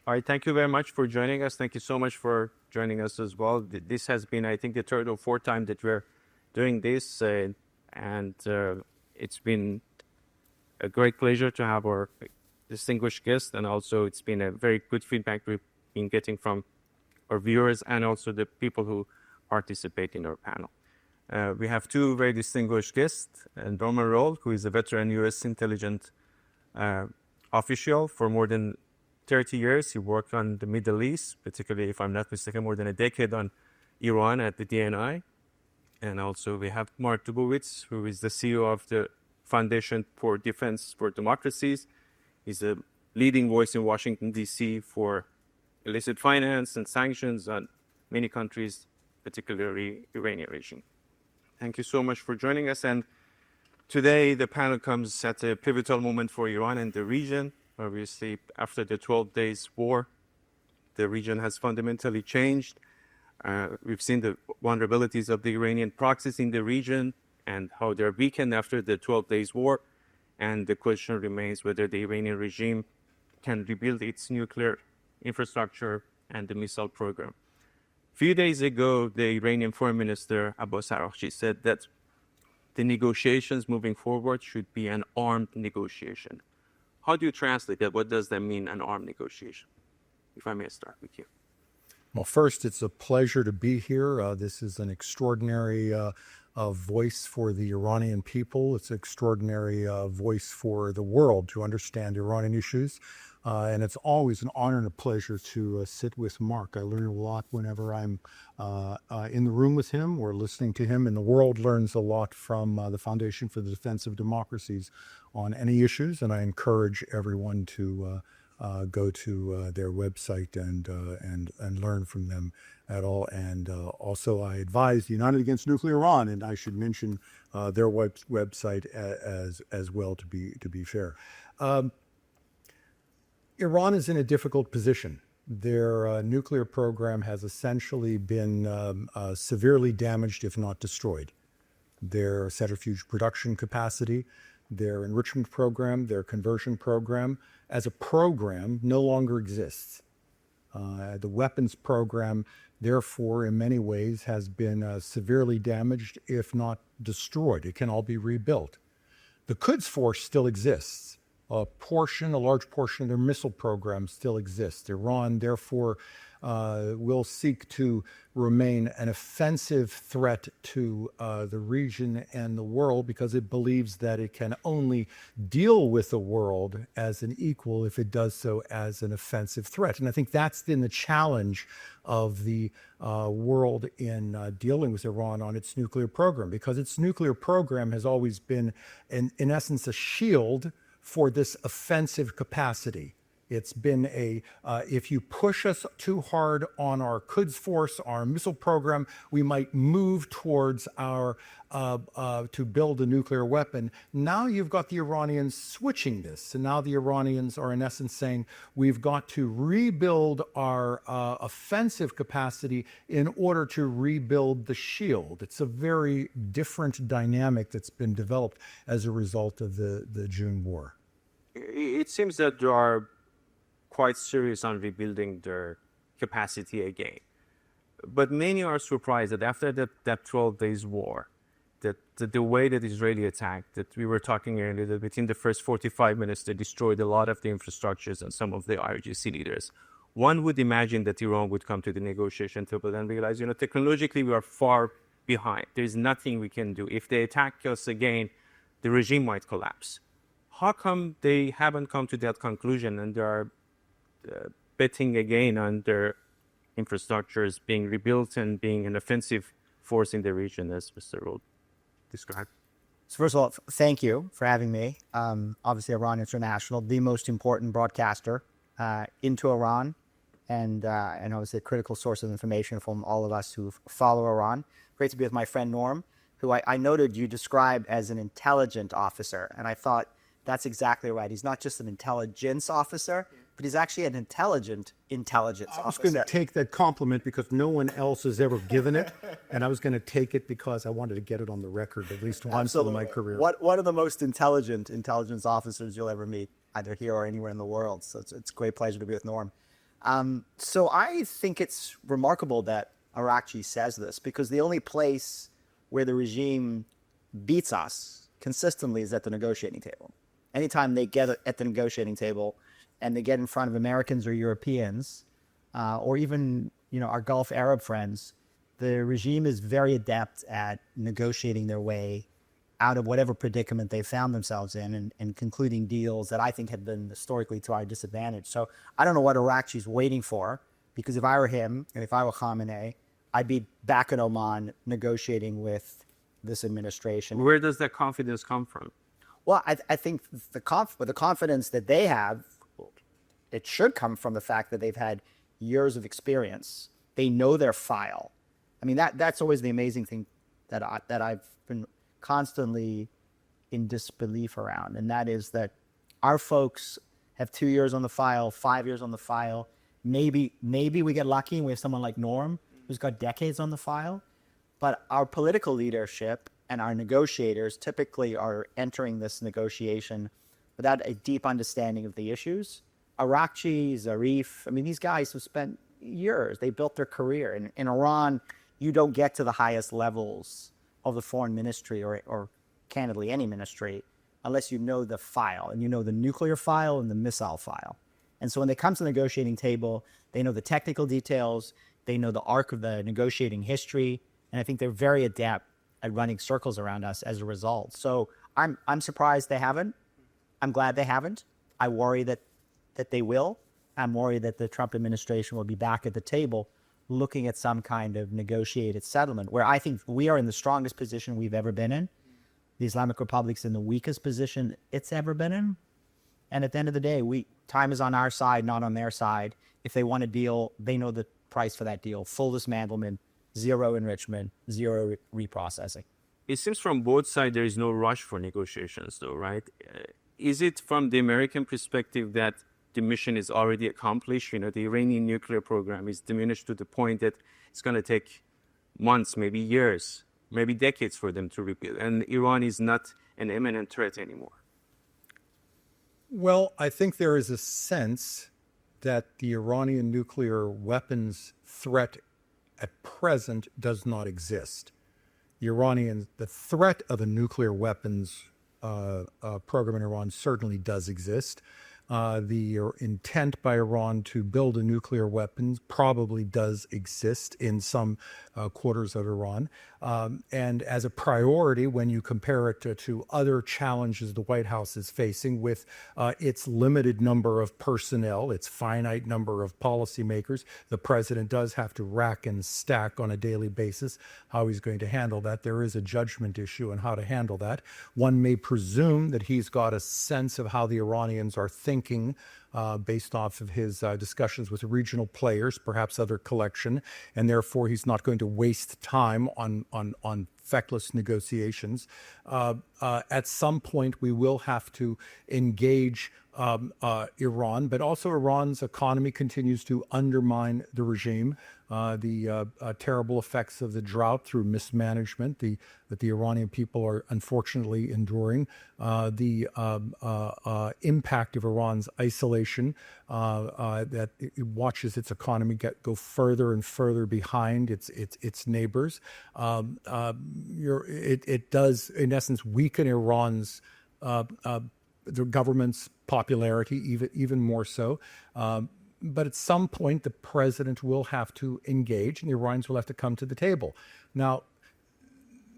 All right, thank you very much for joining us. Thank you so much for joining us as well. This has been, I think, the third or fourth time that we're doing this, and it's been a great pleasure to have our distinguished guest, and also it's been a very good feedback we've been getting from our viewers and also the people who participate in our panel. We have two very distinguished guests, Norman Roule, who is a veteran U.S. intelligence official for more than 30 years. He worked on the Middle East, particularly, if I'm not mistaken, more than a decade on Iran at the DNI. And also we have Mark Dubowitz, who is the CEO of the Foundation for Defense of Democracies. He's a leading voice in Washington, D.C. for illicit finance and sanctions on many countries, particularly Iranian regime. Thank you so much for joining us. And today the panel comes at a pivotal moment for Iran and the region. Obviously, after the 12 days war, the region has fundamentally changed. We've seen the vulnerabilities of the Iranian proxies in the region and how they're weakened after the 12 days war. And the question remains whether the Iranian regime can rebuild its nuclear infrastructure and the missile program. A few days ago, the Iranian Foreign Minister Abbas Araghchi said that the negotiations moving forward should be an armed negotiation. How do you translate that? What does that mean, an armed negotiation? If I may start with you. Well, first, it's a pleasure to be here. This is an extraordinary voice for the Iranian people. It's an extraordinary voice for the world to understand Iranian issues. And it's always an honor and a pleasure to sit with Mark. I learn a lot whenever I'm in the room with him or listening to him, and the world learns a lot from the Foundation for the Defense of Democracies on any issues. And I encourage everyone to go to their website and learn from them at all. And also, I advise United Against Nuclear Iran, and I should mention their website as well, to be fair. Iran is in a difficult position. Their nuclear program has essentially been severely damaged, if not destroyed. Their centrifuge production capacity, their enrichment program, their conversion program, as a program, no longer exists. The weapons program, therefore, in many ways, has been severely damaged, if not destroyed. It can all be rebuilt. The Quds Force still exists. A large portion of their missile program still exists. Iran, therefore, will seek to remain an offensive threat to the region and the world, because it believes that it can only deal with the world as an equal if it does so as an offensive threat. And I think that's been the challenge of the world in dealing with Iran on its nuclear program, because its nuclear program has always been, in essence, a shield for this offensive capacity. It's been if you push us too hard on our Quds Force, our missile program, we might move towards to build a nuclear weapon. Now you've got the Iranians switching this. And now the Iranians are in essence saying, we've got to rebuild our offensive capacity in order to rebuild the shield. It's a very different dynamic that's been developed as a result of the June war. It seems that they are quite serious on rebuilding their capacity again. But many are surprised that after that 12 days war, that the way that Israeli attacked, that we were talking earlier, that within the first 45 minutes, they destroyed a lot of the infrastructures and some of the IRGC leaders. One would imagine that Iran would come to the negotiation table and realize, technologically we are far behind. There's nothing we can do. If they attack us again, the regime might collapse. How come they haven't come to that conclusion and they are betting again on their infrastructures being rebuilt and being an offensive force in the region, as Mr. Roule described? So first of all, thank you for having me. Obviously, Iran International, the most important broadcaster into Iran, and obviously a critical source of information from all of us who follow Iran. Great to be with my friend Norm, who I noted you described as an intelligent officer, and I thought that's exactly right. He's not just an intelligence officer, but he's actually an intelligent intelligence officer. I was going to take that compliment because no one else has ever given it, and I was going to take it because I wanted to get it on the record at least once in my career. One of the most intelligent intelligence officers you'll ever meet, either here or anywhere in the world. So it's a great pleasure to be with Norm. So I think it's remarkable that Arakchi says this, because the only place where the regime beats us consistently is at the negotiating table. Anytime they get at the negotiating table and they get in front of Americans or Europeans, or even our Gulf Arab friends, the regime is very adept at negotiating their way out of whatever predicament they found themselves in, and concluding deals that I think have been historically to our disadvantage. So I don't know what Arakchi's waiting for, because if I were him and if I were Khamenei, I'd be back in Oman negotiating with this administration. Where does that confidence come from? Well, I think the confidence that they have, it should come from the fact that they've had years of experience. They know their file. I mean, that's always the amazing thing that I've been constantly in disbelief around, and that is that our folks have 2 years on the file, 5 years on the file. Maybe we get lucky and we have someone like Norm who's got decades on the file, but our political leadership and our negotiators typically are entering this negotiation without a deep understanding of the issues. Arakchi, Zarif, I mean, these guys have spent years. They built their career. In Iran, you don't get to the highest levels of the foreign ministry or candidly any ministry unless you know the file, and you know the nuclear file and the missile file. And so when they come to the negotiating table, they know the technical details, they know the arc of the negotiating history, and I think they're very adept at running circles around us as a result. So I'm surprised they haven't. I'm glad they haven't. I worry that they will. I'm worried that the Trump administration will be back at the table looking at some kind of negotiated settlement, where I think we are in the strongest position we've ever been in. The Islamic Republic's in the weakest position it's ever been in. And at the end of the day, time is on our side, not on their side. If they want a deal, they know the price for that deal: full dismantlement, zero enrichment, zero reprocessing. It seems from both sides there is no rush for negotiations, though, right? Is it from the American perspective that the mission is already accomplished? The Iranian nuclear program is diminished to the point that it's going to take months, maybe years, maybe decades for them to rebuild, and Iran is not an imminent threat anymore. Well, I think there is a sense that the Iranian nuclear weapons threat at present does not exist. The threat of a nuclear weapons program in Iran certainly does exist. The intent by Iran to build a nuclear weapon probably does exist in some quarters of Iran. And as a priority, when you compare it to other challenges the White House is facing with its limited number of personnel, its finite number of policymakers, the president does have to rack and stack on a daily basis how he's going to handle that. There is a judgment issue on how to handle that. One may presume that he's got a sense of how the Iranians are thinking based off of his discussions with regional players, perhaps other collection, and therefore he's not going to waste time on feckless negotiations. At some point, we will have to engage Iran, but also Iran's economy continues to undermine the regime. The terrible effects of the drought through mismanagement that the Iranian people are unfortunately enduring, the impact of Iran's isolation, that it watches its economy go further and further behind its neighbors. It does, in essence, weaken Iran's the government's popularity, even more so. But at some point, the president will have to engage, and the Iranians will have to come to the table. Now,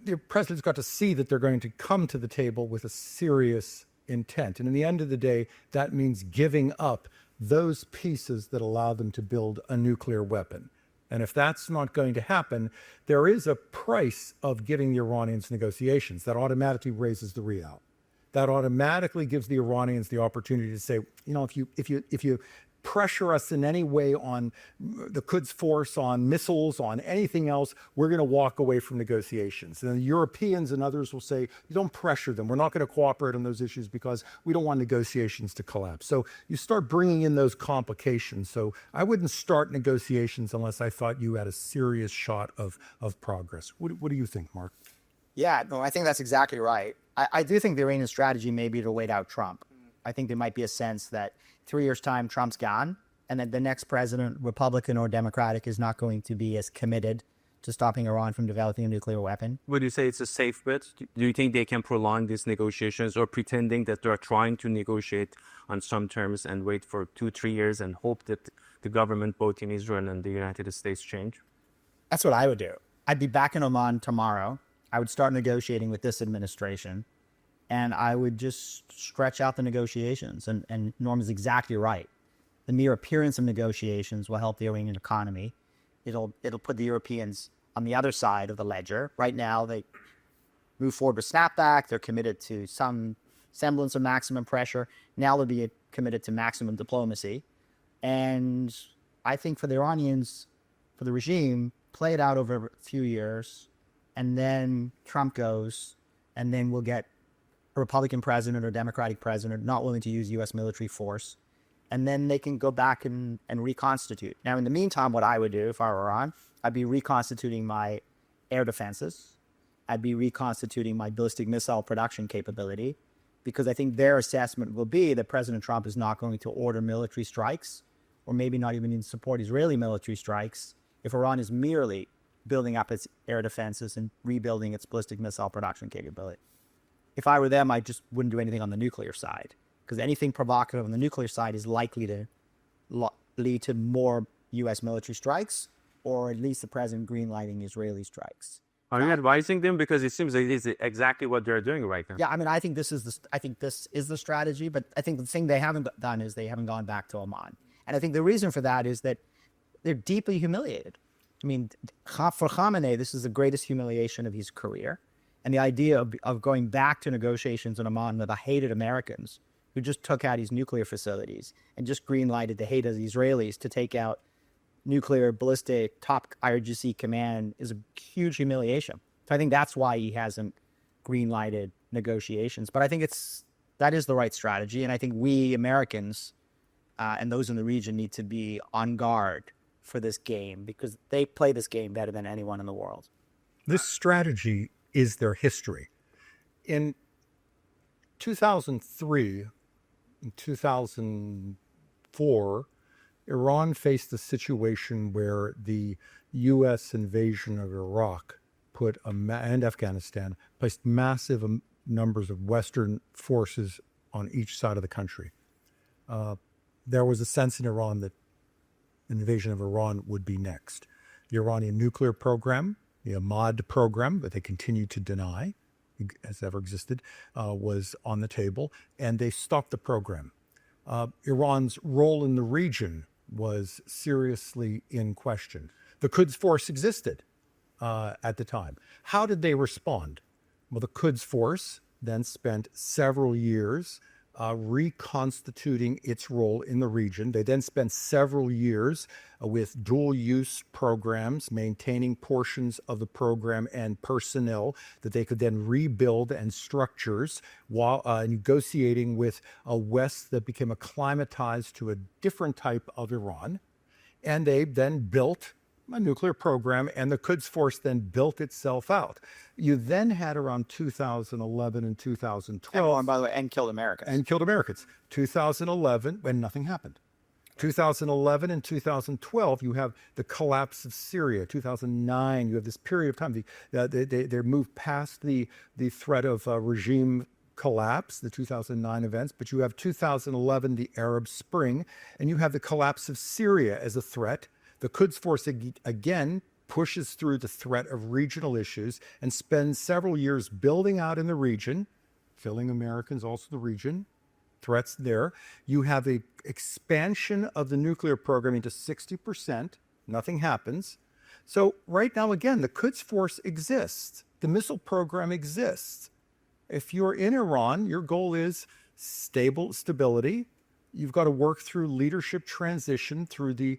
the president's got to see that they're going to come to the table with a serious intent. And in the end of the day, that means giving up those pieces that allow them to build a nuclear weapon. And if that's not going to happen, there is a price of giving the Iranians negotiations. That automatically raises the rial. That automatically gives the Iranians the opportunity to say, if you pressure us in any way on the Quds Force, on missiles, on anything else, we're going to walk away from negotiations. And the Europeans and others will say, you don't pressure them. We're not going to cooperate on those issues because we don't want negotiations to collapse. So you start bringing in those complications. So I wouldn't start negotiations unless I thought you had a serious shot of progress. What do you think, Mark? Yeah, no, I think that's exactly right. I do think the Iranian strategy may be to wait out Trump. I think there might be a sense that 3 years' time, Trump's gone, and that the next president, Republican or Democratic, is not going to be as committed to stopping Iran from developing a nuclear weapon. Would you say it's a safe bet? Do you think they can prolong these negotiations, or pretending that they're trying to negotiate on some terms and wait for 2-3 years and hope that the government, both in Israel and the United States, change? That's what I would do. I'd be back in Oman tomorrow. I would start negotiating with this administration, and I would just stretch out the negotiations. And Norm is exactly right. The mere appearance of negotiations will help the Iranian economy. It'll put the Europeans on the other side of the ledger. Right now, they move forward with snapback. They're committed to some semblance of maximum pressure. Now they'll be committed to maximum diplomacy. And I think for the Iranians, for the regime, play it out over a few years, and then Trump goes, and then we'll get a Republican president or Democratic president not willing to use U.S. military force, and then they can go back and reconstitute. Now, in the meantime, what I would do if I were Iran, I'd be reconstituting my air defenses. I'd be reconstituting my ballistic missile production capability, because I think their assessment will be that President Trump is not going to order military strikes, or maybe not even support Israeli military strikes, if Iran is merely building up its air defenses and rebuilding its ballistic missile production capability. If I were them, I just wouldn't do anything on the nuclear side, because anything provocative on the nuclear side is likely to lead to more U.S. military strikes, or at least the president greenlighting Israeli strikes. Are you advising them? Because it seems like it is exactly what they're doing right now. Yeah, I mean, I think this is the strategy, but I think the thing they haven't done is they haven't gone back to Oman. And I think the reason for that is that they're deeply humiliated. I mean, for Khamenei, this is the greatest humiliation of his career. And the idea of going back to negotiations in Oman with the hated Americans who just took out his nuclear facilities and just greenlighted the hate of the Israelis to take out nuclear ballistic top IRGC command is a huge humiliation. So I think that's why he hasn't greenlighted negotiations. But I think that is the right strategy. And I think we Americans and those in the region need to be on guard for this game, because they play this game better than anyone in the world. This strategy is their history. In 2003 and 2004, Iran faced a situation where the U.S. invasion of Iraq and Afghanistan placed massive numbers of Western forces on each side of the country. There was a sense in Iran that an invasion of Iran would be next. The Iranian nuclear program, the Ahmad program that they continue to deny has ever existed, was on the table, and they stopped the program. Iran's role in the region was seriously in question. The Quds Force existed at the time. How did they respond? Well, the Quds Force then spent several years reconstituting its role in the region. They then spent several years with dual-use programs, maintaining portions of the program and personnel that they could then rebuild, and structures, while negotiating with a West that became acclimatized to a different type of Iran. And they then built a nuclear program, and the Quds Force then built itself out. You then had around 2011 and 2012. And by the way, and killed Americans. And killed Americans. 2011, when nothing happened. 2011 and 2012, you have the collapse of Syria. 2009, you have this period of time. They moved past the threat of regime collapse, the 2009 events, but you have 2011, the Arab Spring, and you have the collapse of Syria as a threat. The Quds Force again pushes through the threat of regional issues and spends several years building out in the region, killing Americans, also the region, threats there. You have an expansion of the nuclear program into 60%. Nothing happens. So right now, again, the Quds Force exists. The missile program exists. If you're in Iran, your goal is stability. You've got to work through leadership transition through the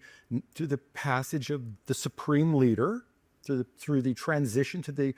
passage of the supreme leader, through the transition to the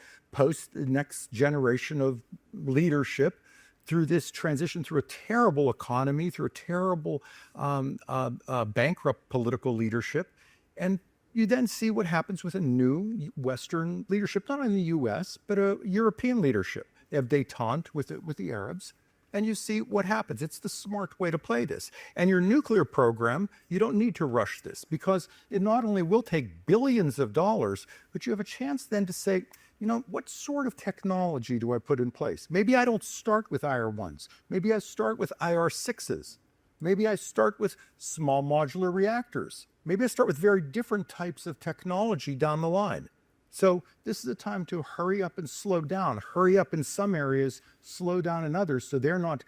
next generation of leadership, through this transition through a terrible economy, through a terrible bankrupt political leadership. And you then see what happens with a new Western leadership, not only in the U.S., but a European leadership. They have détente with the Arabs. and you see what happens. It's the smart way to play this. And your nuclear program, you don't need to rush this, because it not only will take billions of dollars, but you have a chance then to say, you know, what sort of technology do I put in place? Maybe I don't start with IR-1s. Maybe I start with IR-6s. Maybe I start with small modular reactors. Maybe I start with very different types of technology down the line. So this is a time to hurry up and slow down. Hurry up in some areas, slow down in others, so they're not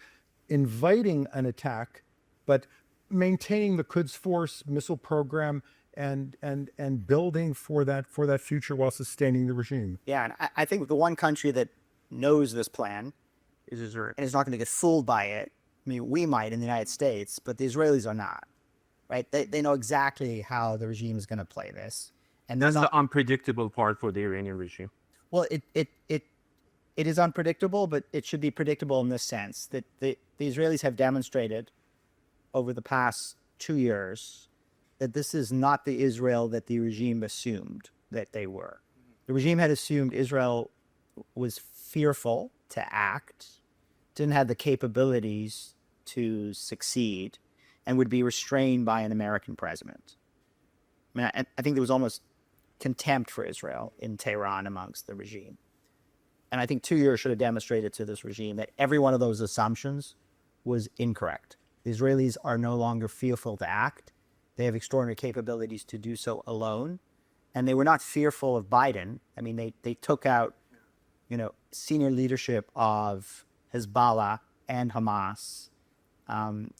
inviting an attack, but maintaining the Quds Force missile program and building for that future while sustaining the regime. Yeah, and I think the one country that knows this plan Is Israel. and is not going to get fooled by it, I mean, we might in the United States, but the Israelis are not, right? They know exactly how the regime is going to play this. And That's the unpredictable part for the Iranian regime. well, it is unpredictable, but it should be predictable in this sense that the Israelis have demonstrated over the past 2 years that this is not the Israel that the regime assumed that they were. The regime had assumed Israel was fearful to act, didn't have the capabilities to succeed, and would be restrained by an American president. I mean, I think there was almost contempt for Israel in Tehran amongst the regime. And I think 2 years should have demonstrated to this regime that every one of those assumptions was incorrect. The Israelis are no longer fearful to act. They have extraordinary capabilities to do so alone. And they were not fearful of Biden. I mean, they took out, senior leadership of Hezbollah and Hamas,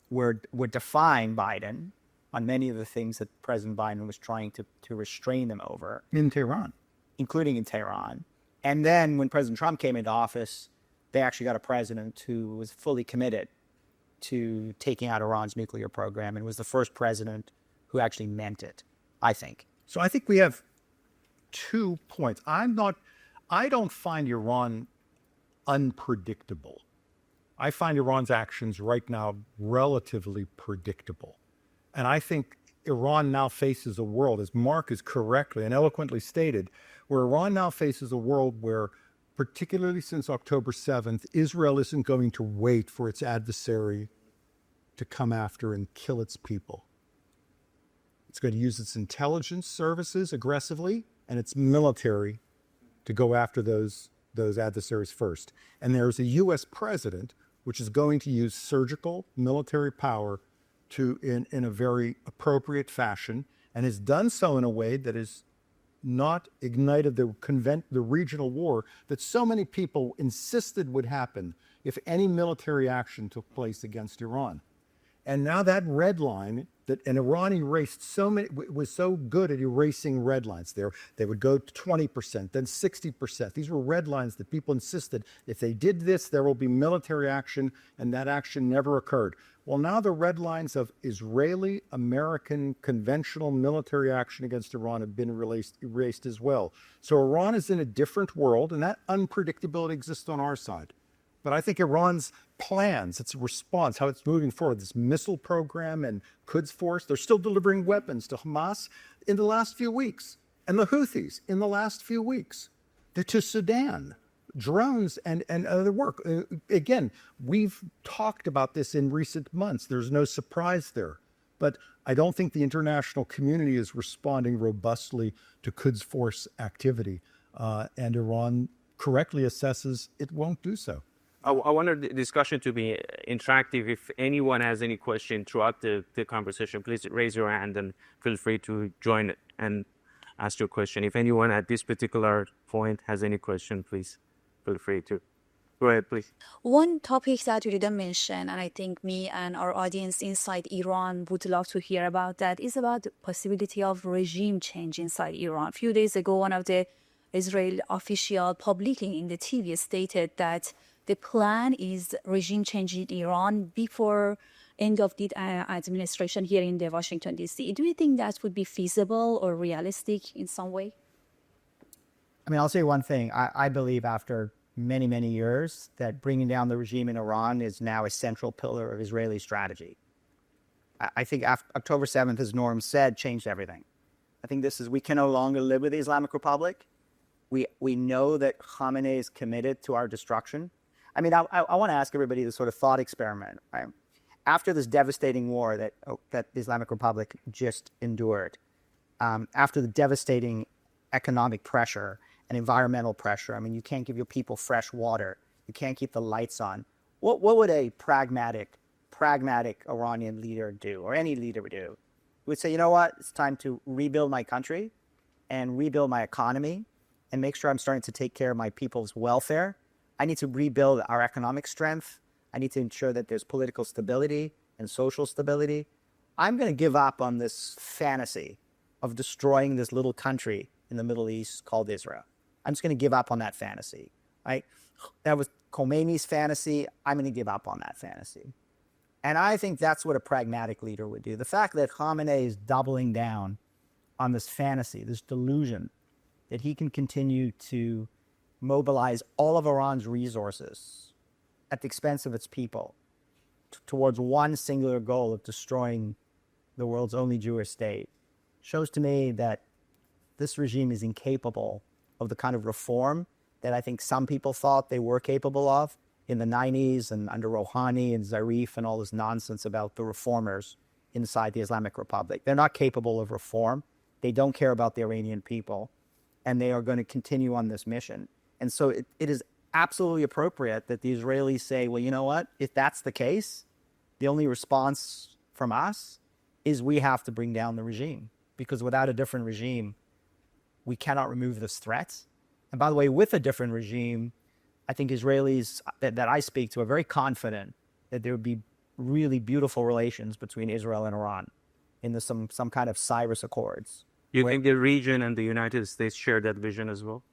were defying Biden on many of the things that President Biden was trying to restrain them over. In Tehran. Including in Tehran. And then when President Trump came into office, they actually got a president who was fully committed to taking out Iran's nuclear program and was the first president who actually meant it, I think. So I think we have 2 points. I don't find Iran unpredictable. I find Iran's actions right now relatively predictable. And I think Iran now faces a world, as Mark has correctly and eloquently stated, where Iran now faces a world where, particularly since October 7th, Israel isn't going to wait for its adversary to come after and kill its people. It's going to use its intelligence services aggressively and its military to go after those adversaries first. And there's a U.S. president which is going to use surgical military power in a very appropriate fashion, and has done so in a way that is not ignited the regional war that so many people insisted would happen if any military action took place against Iran. And now that red line, and Iran erased was so good at erasing red lines. They would go to 20%, then 60%. These were red lines that people insisted, if they did this, there will be military action, and that action never occurred. Well, now the red lines of Israeli-American conventional military action against Iran have been erased as well. So Iran is in a different world, and that unpredictability exists on our side. But I think Iran's plans, its response, how it's moving forward, this missile program and Quds Force, they're still delivering weapons to Hamas in the last few weeks, and the Houthis in the last few weeks, to Sudan, drones and other work. Again, we've talked about this in recent months. There's no surprise there. But I don't think the international community is responding robustly to Quds Force activity, and Iran correctly assesses it won't do so. I want the discussion to be interactive. If anyone has any question throughout the conversation, please raise your hand and feel free to join and ask your question. If anyone at this particular point has any question, please feel free to. Go ahead, please. One topic that you didn't mention, and I think me and our audience inside Iran would love to hear about that, is about the possibility of regime change inside Iran. A few days ago, one of the Israel officials publicly in the TV stated that the plan is regime change in Iran before end of the administration here in the Washington, D.C. Do you think that would be feasible or realistic in some way? I mean, I'll say one thing. I believe after many, many years that bringing down the regime in Iran is now a central pillar of Israeli strategy. I think October 7th, as Norm said, changed everything. I think we can no longer live with the Islamic Republic. We know that Khamenei is committed to our destruction. I mean, I want to ask everybody this sort of thought experiment, right? After this devastating war that the Islamic Republic just endured, after the devastating economic pressure and environmental pressure, I mean, you can't give your people fresh water, you can't keep the lights on. What would a pragmatic Iranian leader do, or any leader would do? Would say, you know what, it's time to rebuild my country and rebuild my economy and make sure I'm starting to take care of my people's welfare. I need to rebuild our economic strength. I need to ensure that there's political stability and social stability. I'm going to give up on this fantasy of destroying this little country in the Middle East called Israel. I'm just going to give up on that fantasy, right? That was Khomeini's fantasy. I'm going to give up on that fantasy. And I think that's what a pragmatic leader would do. The fact that Khamenei is doubling down on this fantasy, this delusion, that he can continue to mobilize all of Iran's resources at the expense of its people towards one singular goal of destroying the world's only Jewish state, shows to me that this regime is incapable of the kind of reform that I think some people thought they were capable of in the 90s and under Rouhani and Zarif and all this nonsense about the reformers inside the Islamic Republic. They're not capable of reform. They don't care about the Iranian people, and they are going to continue on this mission. And so it is absolutely appropriate that the Israelis say, well, you know what? If that's the case, the only response from us is we have to bring down the regime, because without a different regime, we cannot remove this threat. And by the way, with a different regime, I think Israelis that I speak to are very confident that there would be really beautiful relations between Israel and Iran in some kind of Cyrus Accords. You think the region and the United States share that vision as well?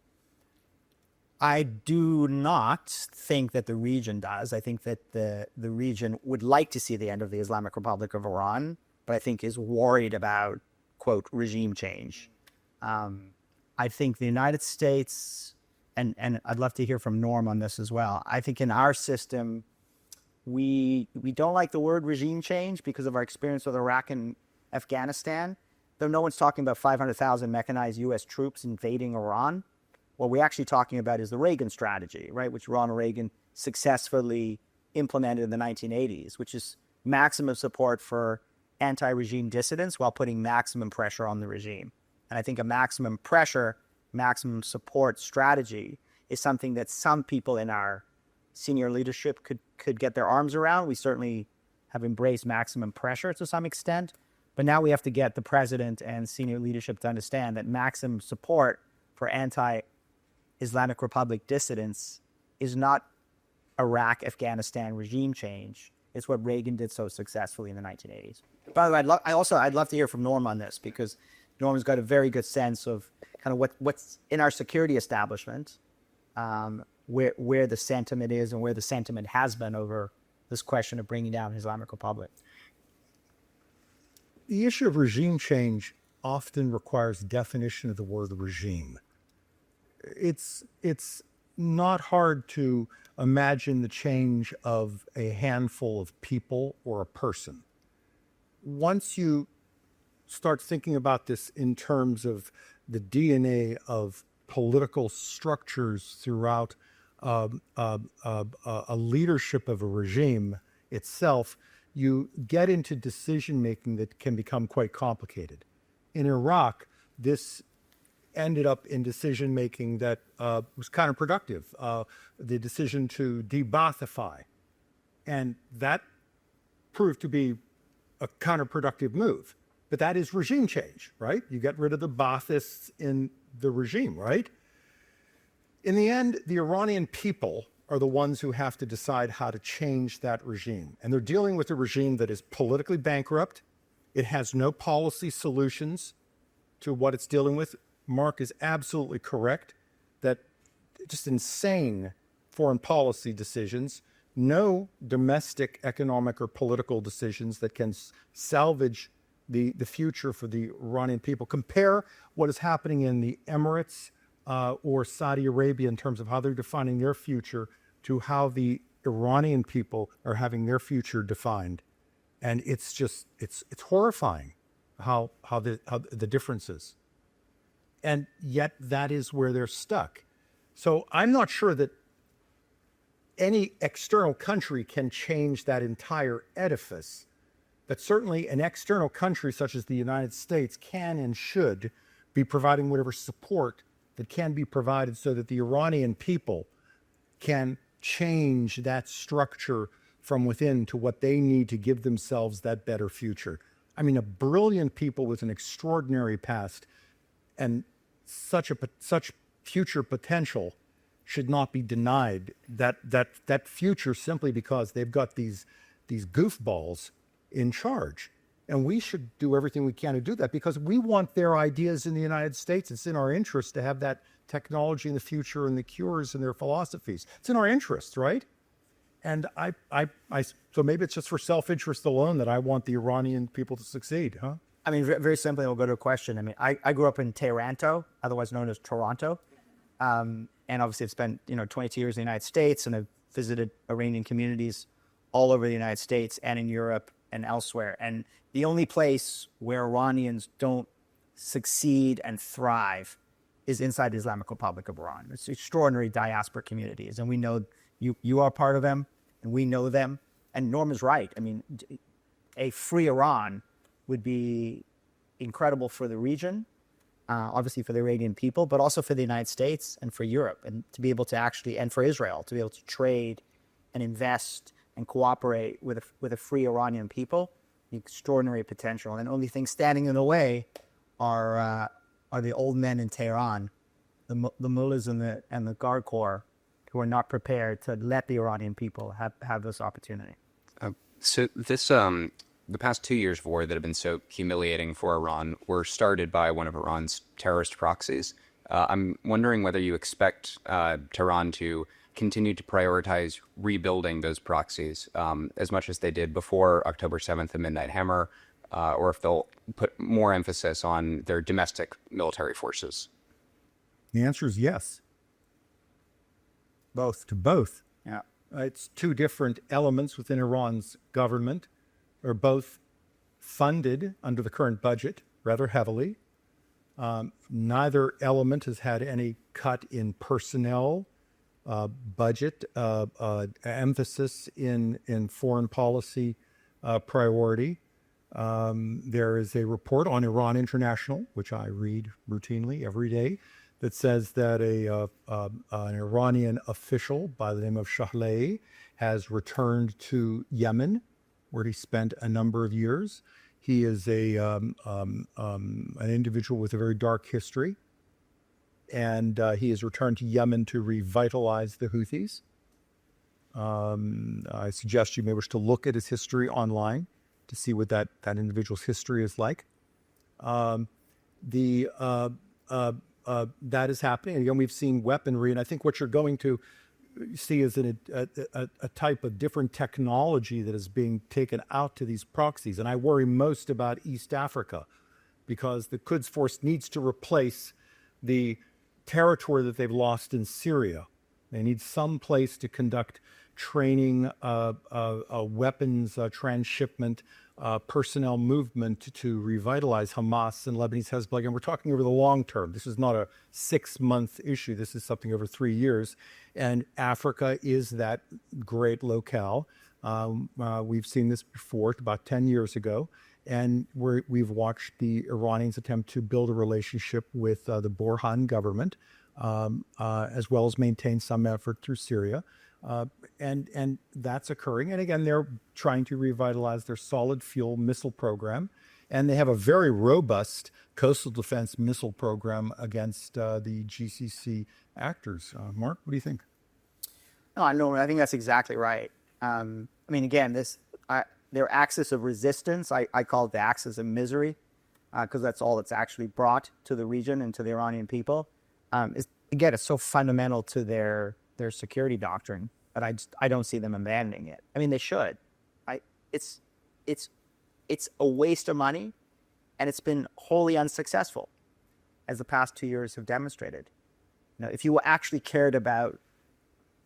I do not think that the region does. I think that the region would like to see the end of the Islamic Republic of Iran, but I think is worried about, quote, regime change. I think the United States, and I'd love to hear from Norm on this as well. I think in our system, we don't like the word regime change because of our experience with Iraq and Afghanistan. Though no one's talking about 500,000 mechanized U.S. troops invading Iran. What we're actually talking about is the Reagan strategy, right, which Ronald Reagan successfully implemented in the 1980s, which is maximum support for anti-regime dissidents while putting maximum pressure on the regime. And I think a maximum pressure, maximum support strategy is something that some people in our senior leadership could get their arms around. We certainly have embraced maximum pressure to some extent, but now we have to get the president and senior leadership to understand that maximum support for anti-Islamic Republic dissidents is not Iraq, Afghanistan regime change. It's what Reagan did so successfully in the 1980s. By the way, I'd love to hear from Norm on this, because Norm's got a very good sense of kind of what's in our security establishment, where the sentiment is and where the sentiment has been over this question of bringing down the Islamic Republic. The issue of regime change often requires definition of the word regime. It's not hard to imagine the change of a handful of people or a person. Once you start thinking about this in terms of the DNA of political structures throughout a leadership of a regime itself, you get into decision-making that can become quite complicated. In Iraq, this ended up in decision-making that was counterproductive. The decision to de-Ba'athify, and that proved to be a counterproductive move. But that is regime change, right? You get rid of the Baathists in the regime, right? In the end, the Iranian people are the ones who have to decide how to change that regime. And they're dealing with a regime that is politically bankrupt. It has no policy solutions to what it's dealing with. Mark is absolutely correct that just insane foreign policy decisions, no domestic economic or political decisions that can salvage the future for the Iranian people. Compare what is happening in the Emirates or Saudi Arabia in terms of how they're defining their future to how the Iranian people are having their future defined. And it's just, it's horrifying how the difference is. And yet that is where they're stuck. So I'm not sure that any external country can change that entire edifice. But certainly an external country such as the United States can and should be providing whatever support that can be provided so that the Iranian people can change that structure from within to what they need to give themselves that better future. I mean, a brilliant people with an extraordinary past and such future potential should not be denied that future simply because they've got these goofballs in charge. And we should do everything we can to do that because we want their ideas in the United States. It's in our interest to have that technology in the future and the cures and their philosophies. It's in our interest, right? And so maybe it's just for self-interest alone that I want the Iranian people to succeed, huh? I mean, very simply, we'll go to a question. I mean, I grew up in Tehran, otherwise known as Toronto. And obviously I've spent, 22 years in the United States, and I've visited Iranian communities all over the United States and in Europe and elsewhere. And the only place where Iranians don't succeed and thrive is inside the Islamic Republic of Iran. It's extraordinary diaspora communities, and we know you are part of them, and we know them. And Norman's right. I mean, a free Iran would be incredible for the region, obviously for the Iranian people, but also for the United States and for Europe, and to be able to actually, and for Israel, to be able to trade and invest and cooperate with a free Iranian people. The extraordinary potential, and the only thing standing in the way are the old men in Tehran, the mullahs and the guard corps, who are not prepared to let the Iranian people have this opportunity. So this the past 2 years of war that have been so humiliating for Iran were started by one of Iran's terrorist proxies. I'm wondering whether you expect Tehran to continue to prioritize rebuilding those proxies as much as they did before October 7th and Midnight Hammer, or if they'll put more emphasis on their domestic military forces. The answer is yes. Both. To both. Yeah. It's two different elements within Iran's government, are both funded under the current budget rather heavily. Neither element has had any cut in personnel, budget, emphasis in foreign policy priority. There is a report on Iran International, which I read routinely every day, that says that an Iranian official by the name of Shahlei has returned to Yemen, where he spent a number of years. He is an individual with a very dark history, and he has returned to Yemen to revitalize the Houthis. I suggest you may wish to look at his history online to see what that individual's history is like. That is happening. Again, we've seen weaponry, and I think what you're going to see is a type of different technology that is being taken out to these proxies. And I worry most about East Africa, because the Quds Force needs to replace the territory that they've lost in Syria. They need some place to conduct training, weapons transshipment, personnel movement to revitalize Hamas and Lebanese Hezbollah. And we're talking over the long term. This is not a 6-month issue. This is something over 3 years. And Africa is that great locale. We've seen this before, about 10 years ago. And we've watched the Iranians attempt to build a relationship with the Burhan government, as well as maintain some effort through Syria. And that's occurring. And again, they're trying to revitalize their solid fuel missile program. And they have a very robust coastal defense missile program against the GCC actors. Mark, what do you think? No, I think that's exactly right. I mean, again, their axis of resistance, I call it the axis of misery, because that's all it's actually brought to the region and to the Iranian people. Again, it's so fundamental to their security doctrine, but I don't see them abandoning it. I mean, they should. It's a waste of money, and it's been wholly unsuccessful, as the past 2 years have demonstrated. If you actually cared about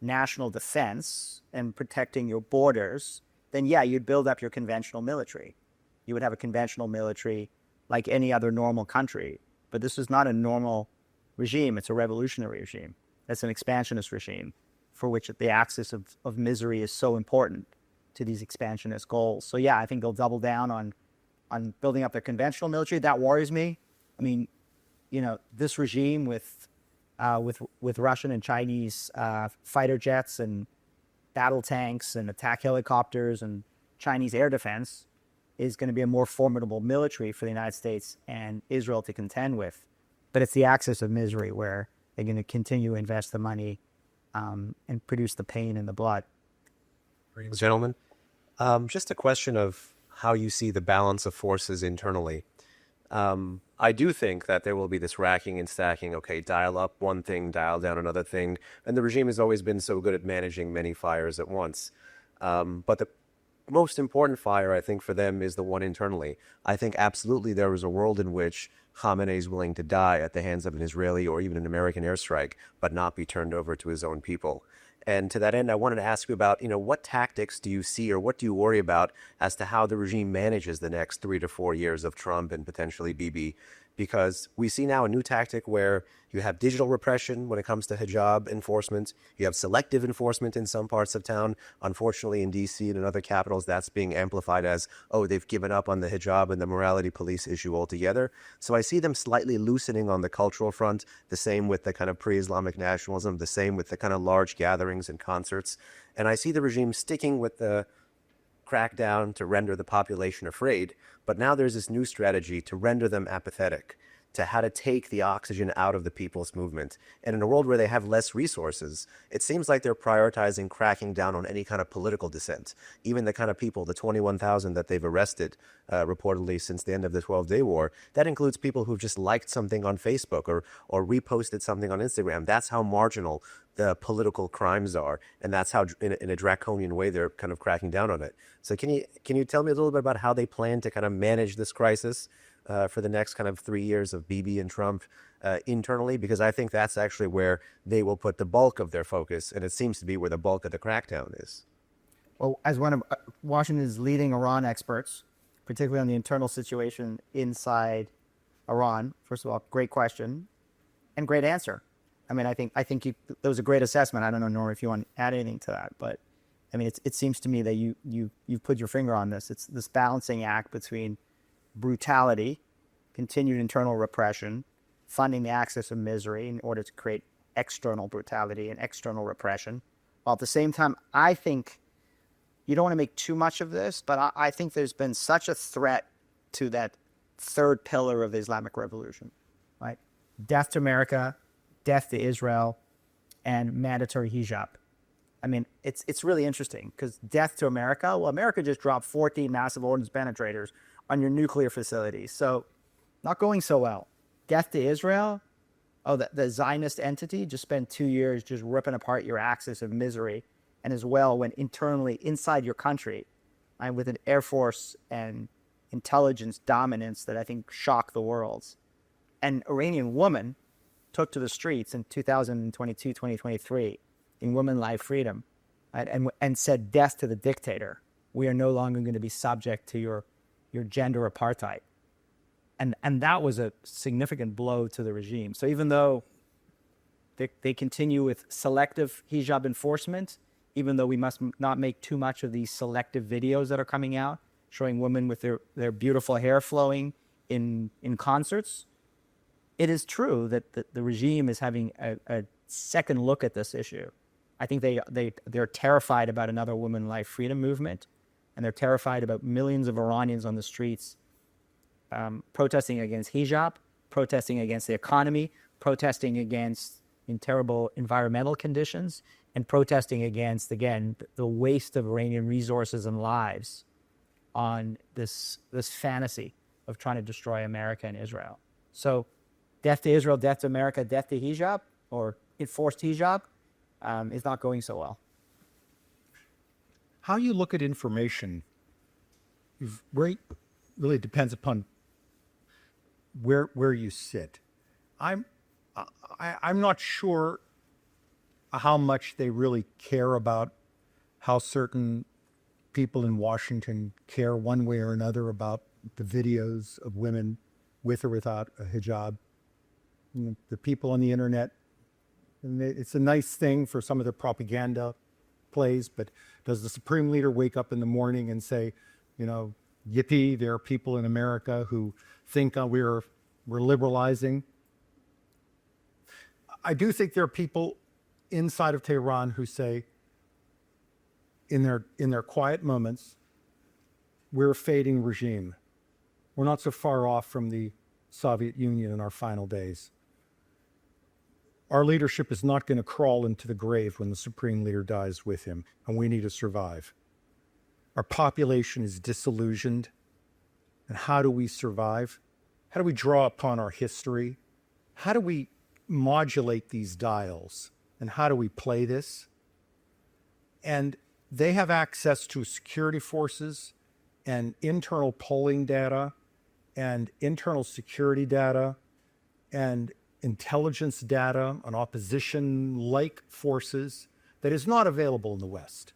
national defense and protecting your borders, then yeah, you'd build up your conventional military. You would have a conventional military like any other normal country. But this is not a normal regime. It's a revolutionary regime. It's an expansionist regime for which the axis of misery is so important to these expansionist goals. So yeah, I think they'll double down on building up their conventional military. That worries me. I mean, this regime with Russian and Chinese fighter jets and battle tanks and attack helicopters and Chinese air defense is going to be a more formidable military for the United States and Israel to contend with. But it's the axis of misery where they're going to continue to invest the money and produce the pain and the blood. Gentlemen, just a question of how you see the balance of forces internally. I do think that there will be this racking and stacking, okay, dial up one thing, dial down another thing. And the regime has always been so good at managing many fires at once. But the most important fire, I think, for them is the one internally. I think absolutely there is a world in which Khamenei is willing to die at the hands of an Israeli or even an American airstrike, but not be turned over to his own people. And to that end, I wanted to ask you about, what tactics do you see or what do you worry about as to how the regime manages the next 3 to 4 years of Trump and potentially Bibi? Because we see now a new tactic where you have digital repression when it comes to hijab enforcement. You have selective enforcement in some parts of town. Unfortunately, in D.C. and in other capitals, that's being amplified as, oh, they've given up on the hijab and the morality police issue altogether. So I see them slightly loosening on the cultural front, the same with the kind of pre-Islamic nationalism, the same with the kind of large gatherings and concerts. And I see the regime sticking with the crackdown to render the population afraid, but now there's this new strategy to render them apathetic, to how to take the oxygen out of the people's movement. And in a world where they have less resources, it seems like they're prioritizing cracking down on any kind of political dissent. Even the kind of people, the 21,000 that they've arrested reportedly since the end of the 12-day war, that includes people who've just liked something on Facebook or reposted something on Instagram. That's how marginal the political crimes are, and that's how, in a draconian way, they're kind of cracking down on it. So can you tell me a little bit about how they plan to kind of manage this crisis for the next kind of 3 years of Bibi and Trump internally? Because I think that's actually where they will put the bulk of their focus, and it seems to be where the bulk of the crackdown is. Well, as one of Washington's leading Iran experts, particularly on the internal situation inside Iran, first of all, great question and great answer. I mean, I think that was a great assessment. I don't know, Norman, if you want to add anything to that, but I mean, it seems to me that you've put your finger on this. It's this balancing act between brutality, continued internal repression, funding the axis of misery in order to create external brutality and external repression. While at the same time, I think you don't want to make too much of this, but I think there's been such a threat to that third pillar of the Islamic Revolution, right? Death to America, death to Israel, and mandatory hijab. I mean, it's really interesting because death to America, well, America just dropped 14 massive ordnance penetrators on your nuclear facilities. So not going so well. Death to Israel, oh, the Zionist entity just spent 2 years just ripping apart your axis of misery, and as well when internally inside your country, with an air force and intelligence dominance that I think shocked the world. An Iranian woman took to the streets in 2022, 2023 in Women Life Freedom, right, and said death to the dictator. We are no longer going to be subject to your gender apartheid. And that was a significant blow to the regime. So even though they continue with selective hijab enforcement, even though we must not make too much of these selective videos that are coming out, showing women with their beautiful hair flowing in concerts, it is true that the regime is having a second look at this issue. I think they're terrified about another Women Life Freedom movement, and they're terrified about millions of Iranians on the streets protesting against hijab, protesting against the economy, protesting against terrible environmental conditions, and protesting against, again, the waste of Iranian resources and lives on this fantasy of trying to destroy America and Israel. So death to Israel, death to America, death to hijab, or enforced hijab, is not going so well. How you look at information really depends upon where you sit. I'm not sure how much they really care about how certain people in Washington care one way or another about the videos of women with or without a hijab. The people on the internet, And it's a nice thing for some of the propaganda plays, but does the supreme leader wake up in the morning and say, yippee, there are people in America who think we're liberalizing? I do think there are people inside of Tehran who say, in their quiet moments, we're a fading regime. We're not so far off from the Soviet Union in our final days. Our leadership is not going to crawl into the grave when the supreme leader dies with him, and we need to survive. Our population is disillusioned. And how do we survive? How do we draw upon our history? How do we modulate these dials? And how do we play this? And they have access to security forces and internal polling data and internal security data and intelligence data on opposition-like forces that is not available in the West.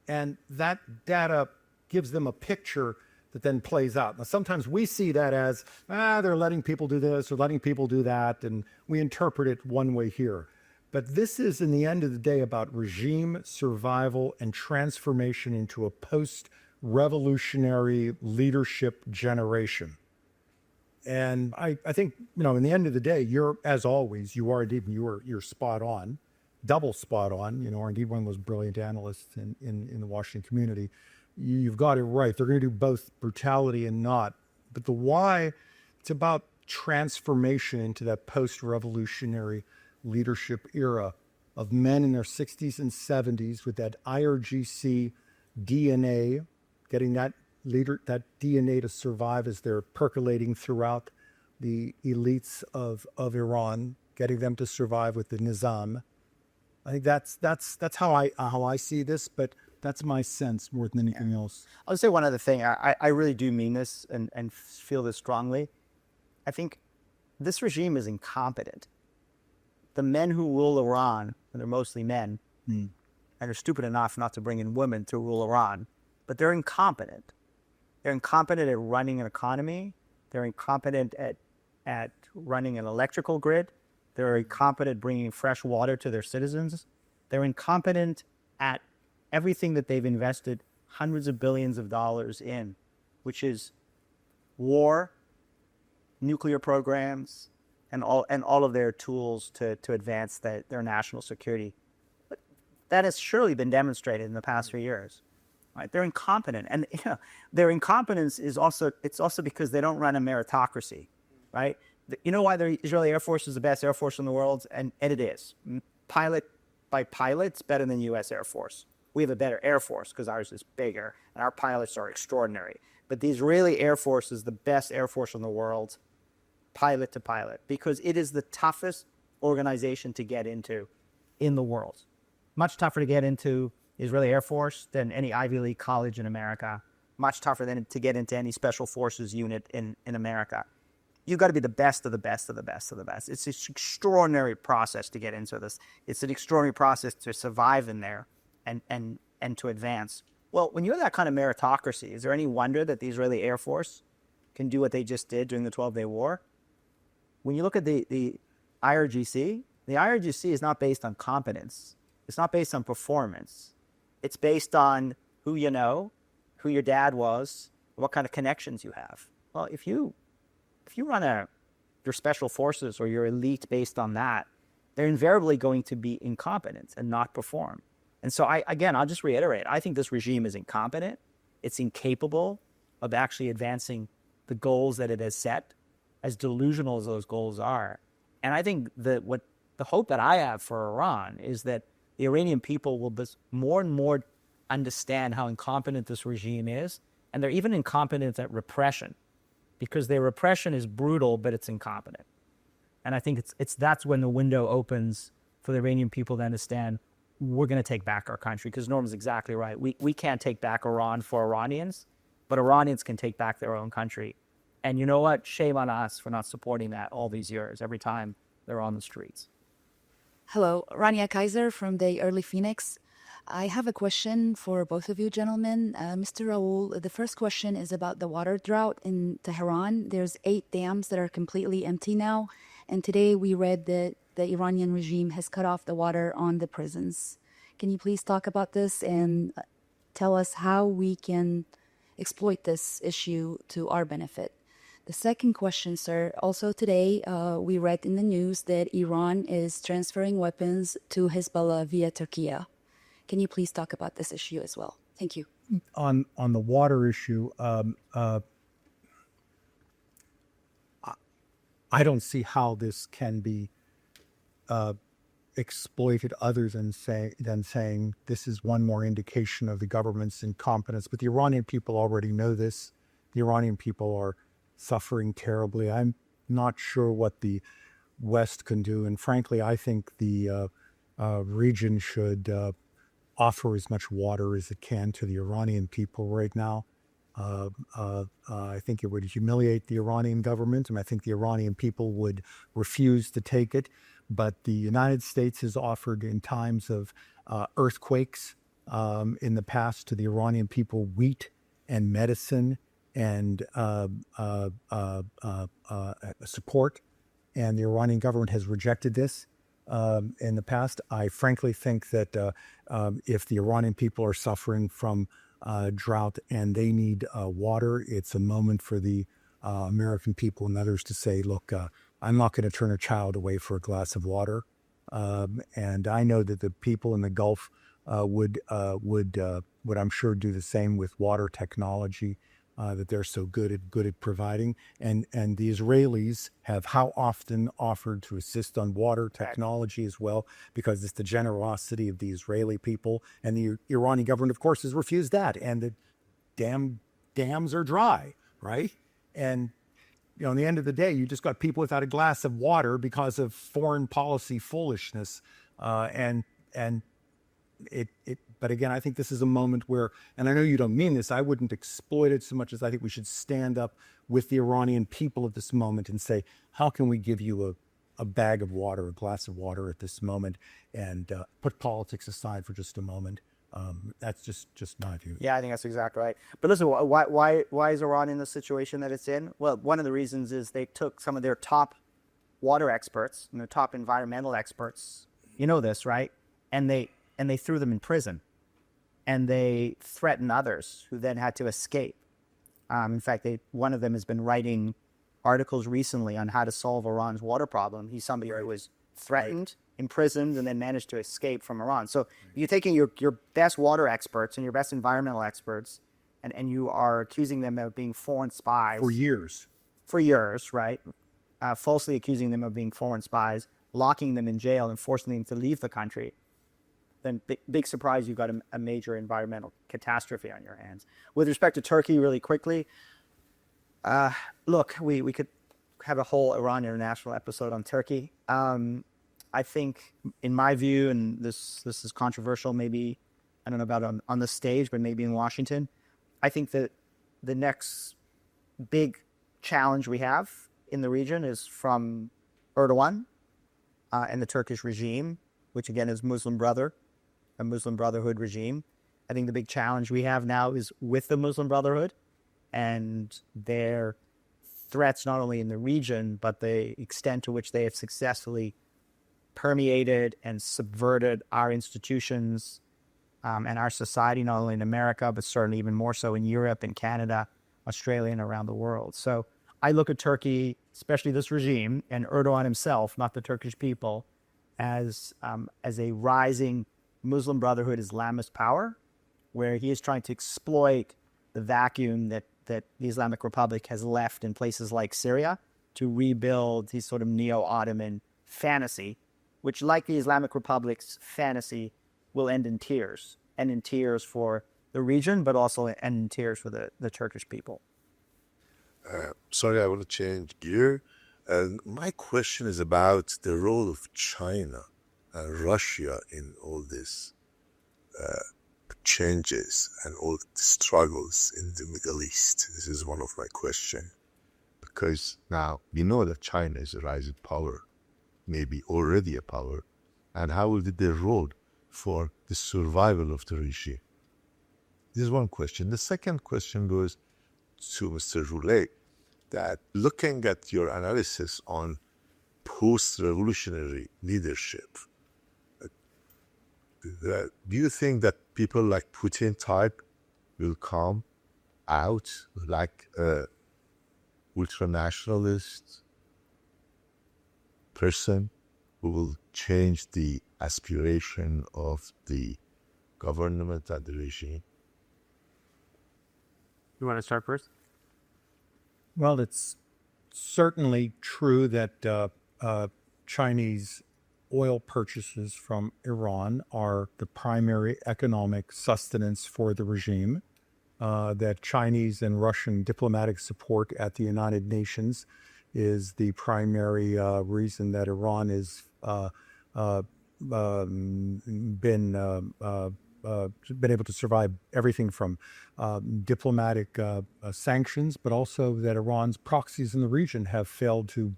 And that data gives them a picture that then plays out. Now, sometimes we see that as, they're letting people do this or letting people do that, and we interpret it one way here. But this is, in the end of the day, about regime survival and transformation into a post-revolutionary leadership generation. And I think, in the end of the day, as always, you're spot on, double spot on, or indeed one of those brilliant analysts in the Washington community. You've got it right. They're going to do both brutality and not. But the why, it's about transformation into that post-revolutionary leadership era of men in their 60s and 70s with that IRGC DNA, getting that DNA to survive as they're percolating throughout the elites of Iran, getting them to survive with the Nizam. I think that's how I see this, but that's my sense more than anything else. I'll say one other thing. I really do mean this and feel this strongly. I think this regime is incompetent. The men who rule Iran, and they're mostly men, and are stupid enough not to bring in women to rule Iran, but they're incompetent. They're incompetent at running an economy. They're incompetent at running an electrical grid. They're incompetent at bringing fresh water to their citizens. They're incompetent at everything that they've invested hundreds of billions of dollars in, which is war, nuclear programs, and all of their tools to advance their national security. But that has surely been demonstrated in the past few years. Right? They're incompetent, and their incompetence is also because they don't run a meritocracy, right? You know why the Israeli Air Force is the best Air Force in the world, and it is. Pilot by pilot, it's better than the U.S. Air Force. We have a better Air Force because ours is bigger, and our pilots are extraordinary. But the Israeli Air Force is the best Air Force in the world, pilot to pilot, because it is the toughest organization to get into in the world. Much tougher to get into Israeli Air Force than any Ivy League college in America. Much tougher than to get into any special forces unit in America. You've got to be the best of the best of the best of the best. It's an extraordinary process to get into this. It's an extraordinary process to survive in there and to advance. Well, when you have that kind of meritocracy, is there any wonder that the Israeli Air Force can do what they just did during the 12-Day War? When you look at the IRGC is not based on competence. It's not based on performance. It's based on who you know, who your dad was, what kind of connections you have. Well, if you run your special forces or your elite based on that, they're invariably going to be incompetent and not perform. And so I'll just reiterate, I think this regime is incompetent. It's incapable of actually advancing the goals that it has set, as delusional as those goals are. And I think that the hope that I have for Iran is that the Iranian people will more and more understand how incompetent this regime is, and they're even incompetent at repression, because their repression is brutal, but it's incompetent. And I think that's when the window opens for the Iranian people to understand we're going to take back our country, because Norman's exactly right. We can't take back Iran for Iranians, but Iranians can take back their own country. And you know what? Shame on us for not supporting that all these years, every time they're on the streets. Hello, Rania Kaiser from the Early Phoenix. I have a question for both of you gentlemen. Mr. Roule, the first question is about the water drought in Tehran. There's 8 dams that are completely empty now. And today we read that the Iranian regime has cut off the water on the prisons. Can you please talk about this and tell us how we can exploit this issue to our benefit? The second question, sir, also today we read in the news that Iran is transferring weapons to Hezbollah via Turkey. Can you please talk about this issue as well? Thank you. On the water issue, I don't see how this can be exploited other than saying this is one more indication of the government's incompetence. But the Iranian people already know this. The Iranian people are suffering terribly. I'm not sure what the West can do. And frankly, I think the region should offer as much water as it can to the Iranian people right now. I think it would humiliate the Iranian government, and I think the Iranian people would refuse to take it. But the United States has offered in times of earthquakes in the past to the Iranian people wheat and medicine and support, and the Iranian government has rejected this in the past. I frankly think that if the Iranian people are suffering from drought and they need water, it's a moment for the American people and others to say, look, I'm not going to turn a child away for a glass of water. And I know that the people in the Gulf would I'm sure do the same with water technology that they're so good at providing. And the Israelis have how often offered to assist on water technology as well, because it's the generosity of the Israeli people. And the Iranian government, of course, has refused that. And the dams are dry, right? And in the end of the day, you just got people without a glass of water because of foreign policy foolishness. But again, I think this is a moment where, and I know you don't mean this, I wouldn't exploit it so much as I think we should stand up with the Iranian people at this moment and say, how can we give you a bag of water, a glass of water at this moment, and put politics aside for just a moment. That's just my view. Yeah, I think that's exactly right. But listen, why is Iran in the situation that it's in? Well, one of the reasons is they took some of their top water experts and their top environmental experts. You know this, right? And they threw them in prison. And they threatened others who then had to escape. In fact, one of them has been writing articles recently on how to solve Iran's water problem. He's somebody who was threatened, imprisoned, and then managed to escape from Iran. So you're taking your best water experts and your best environmental experts, and you are accusing them of being foreign spies. For years. For years, right? Falsely accusing them of being foreign spies, locking them in jail and forcing them to leave the country. Then big surprise, you've got a major environmental catastrophe on your hands. With respect to Turkey, really quickly, look, we could have a whole Iran International episode on Turkey. I think, in my view, and this is controversial, maybe, I don't know about on the stage, but maybe in Washington, I think that the next big challenge we have in the region is from Erdogan and the Turkish regime, which again is a Muslim Brotherhood regime. I think the big challenge we have now is with the Muslim Brotherhood and their threats not only in the region, but the extent to which they have successfully permeated and subverted our institutions and our society, not only in America, but certainly even more so in Europe and Canada, Australia, and around the world. So I look at Turkey, especially this regime, and Erdogan himself, not the Turkish people, as a rising Muslim Brotherhood Islamist power, where he is trying to exploit the vacuum that the Islamic Republic has left in places like Syria to rebuild his sort of neo-Ottoman fantasy, which, like the Islamic Republic's fantasy, will end in tears for the region, but also end in tears for the Turkish people. Sorry, I want to change gear. My question is about the role of China and Russia in all this changes and all the struggles in the Middle East. This is one of my questions. Because now we know that China is a rising power, maybe already a power, and how will be the role for the survival of the regime? This is one question. The second question goes to Mr. Roule, that looking at your analysis on post-revolutionary leadership. Do you think that people like Putin type will come out like a ultranationalist person who will change the aspiration of the government and the regime? You want to start first? Well, it's certainly true that Chinese oil purchases from Iran are the primary economic sustenance for the regime, that Chinese and Russian diplomatic support at the United Nations is the primary reason that Iran has been able to survive everything from diplomatic sanctions, but also that Iran's proxies in the region have failed to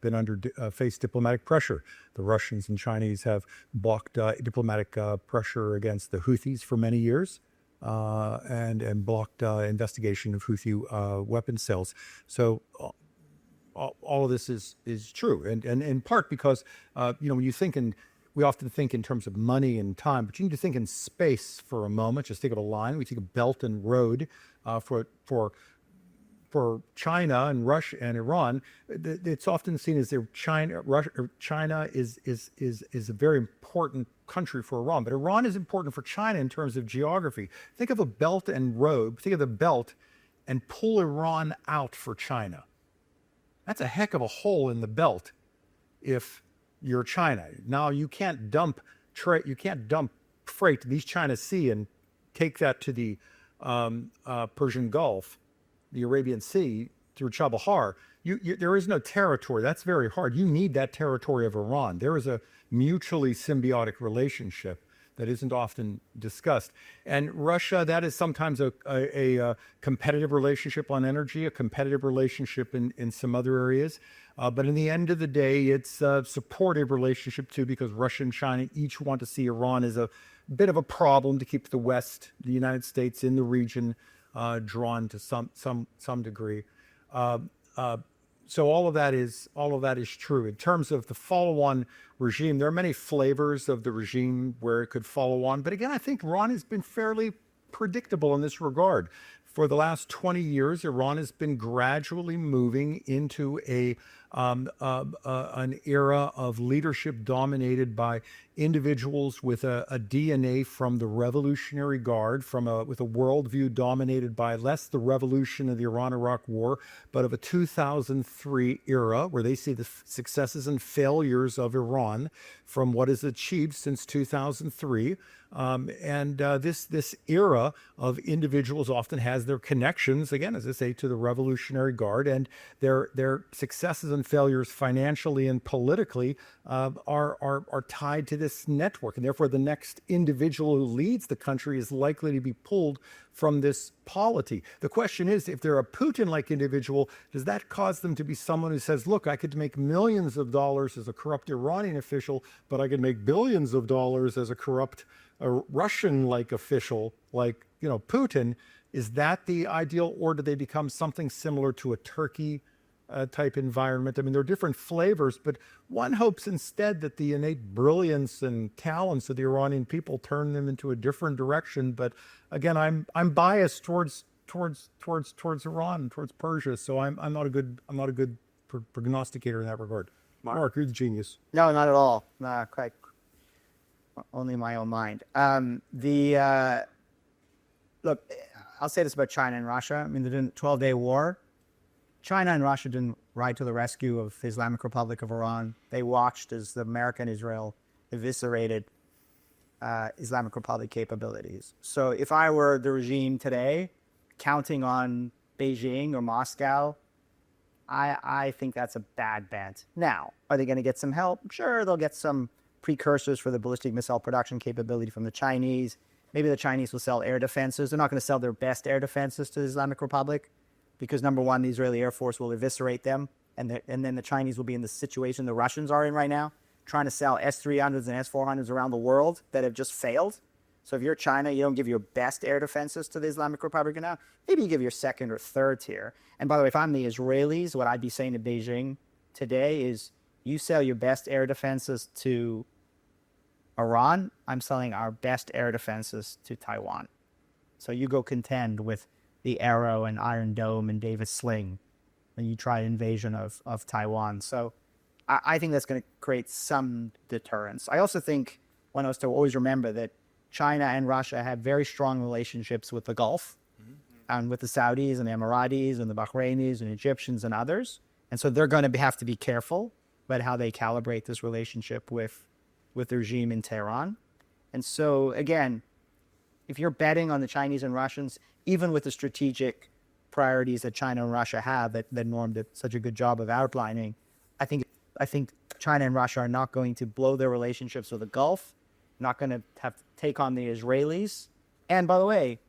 face diplomatic pressure. The Russians and Chinese have blocked diplomatic pressure against the Houthis for many years, and blocked investigation of Houthi weapon sales. So all of this is true, and in part because when you think we often think in terms of money and time, but you need to think in space for a moment. Just think of a line. We think of Belt and Road for China and Russia and Iran. It's often seen as China is a very important country for Iran, but Iran is important for China in terms of geography. Think of a Belt and Road. Think of the Belt and pull Iran out for China. That's a heck of a hole in the belt if you're China. Now you can't dump freight to the East China Sea and take that to the Persian Gulf, the Arabian Sea through Chabahar. There is no territory. That's very hard. You need that territory of Iran. There is a mutually symbiotic relationship that isn't often discussed. And Russia, that is sometimes a competitive relationship on energy, a competitive relationship in some other areas. But in the end of the day, it's a supportive relationship too, because Russia and China each want to see Iran as a bit of a problem to keep the West, the United States in the region, drawn to some degree. So all of that is true. In terms of the follow-on regime, there are many flavors of the regime where it could follow on. But again, I think Iran has been fairly predictable in this regard. For the last 20 years, Iran has been gradually moving into an era of leadership dominated by individuals with a DNA from the Revolutionary Guard, with a worldview dominated by less the revolution of the Iran-Iraq War, but of a 2003 era where they see the successes and failures of Iran from what is achieved since 2003. This era of individuals often has their connections, again, as I say, to the Revolutionary Guard, and their successes and failures financially and politically are tied to this network. And therefore, the next individual who leads the country is likely to be pulled from this polity. The question is, if they're a Putin-like individual, does that cause them to be someone who says, look, I could make millions of dollars as a corrupt Iranian official, but I could make billions of dollars as a corrupt Russian-like official, like Putin? Is that the ideal, or do they become something similar to a Turkey type environment? I mean, there are different flavors, but one hopes instead that the innate brilliance and talents of the Iranian people turn them into a different direction. But again, I'm biased towards Iran, towards Persia, so I'm not a good prognosticator in that regard. Mark, you're the genius. No, not at all. Quite. Only my own mind. Look, I'll say this about China and Russia. I mean, the 12-day war, China and Russia didn't ride to the rescue of the Islamic Republic of Iran. They watched as the America and Israel eviscerated Islamic Republic capabilities. So if I were the regime today, counting on Beijing or Moscow, I think that's a bad bet. Now, are they going to get some help? Sure, they'll get some precursors for the ballistic missile production capability from the Chinese. Maybe the Chinese will sell air defenses. They're not going to sell their best air defenses to the Islamic Republic because, number one, the Israeli Air Force will eviscerate them, and then the Chinese will be in the situation the Russians are in right now, trying to sell S-300s and S-400s around the world that have just failed. So if you're China, you don't give your best air defenses to the Islamic Republic now. Maybe you give your second or third tier. And by the way, if I'm the Israelis, what I'd be saying to Beijing today is, You sell your best air defenses to Iran, I'm selling our best air defenses to Taiwan. So you go contend with the Arrow and Iron Dome and Davis Sling, and you try invasion of Taiwan. So I think that's going to create some deterrence. I also think one of us to always remember that China and Russia have very strong relationships with the Gulf and with the Saudis and the Emiratis and the Bahrainis and Egyptians and others. And so they're going to have to be careful about how they calibrate this relationship with the regime in Tehran. And so, again, if you're betting on the Chinese and Russians, even with the strategic priorities that China and Russia have that Norm did such a good job of outlining, I think China and Russia are not going to blow their relationships with the Gulf, not going to have to take on the Israelis, and by the way,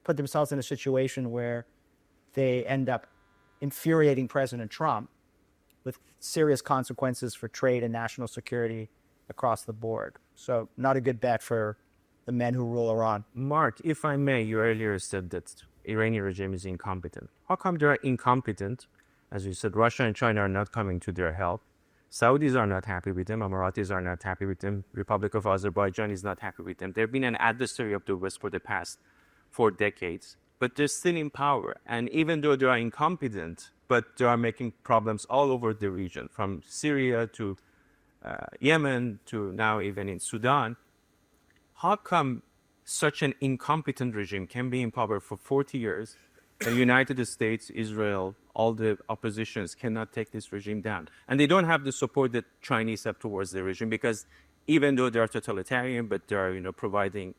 put themselves in a situation where they end up infuriating President Trump with serious consequences for trade and national security across the board. So not a good bet for the men who rule Iran. Mark, if I may, you earlier said that Iranian regime is incompetent. How come they are incompetent? As you said, Russia and China are not coming to their help. Saudis are not happy with them. Emiratis are not happy with them. Republic of Azerbaijan is not happy with them. They've been an adversary of the West for the past 4 decades, but they're still in power. And even though they are incompetent, but they are making problems all over the region, from Syria to Yemen to now even in Sudan. How come such an incompetent regime can be in power for 40 years? The United States, Israel, all the oppositions cannot take this regime down. And they don't have the support that Chinese have towards the regime, because even though they are totalitarian, but they are, providing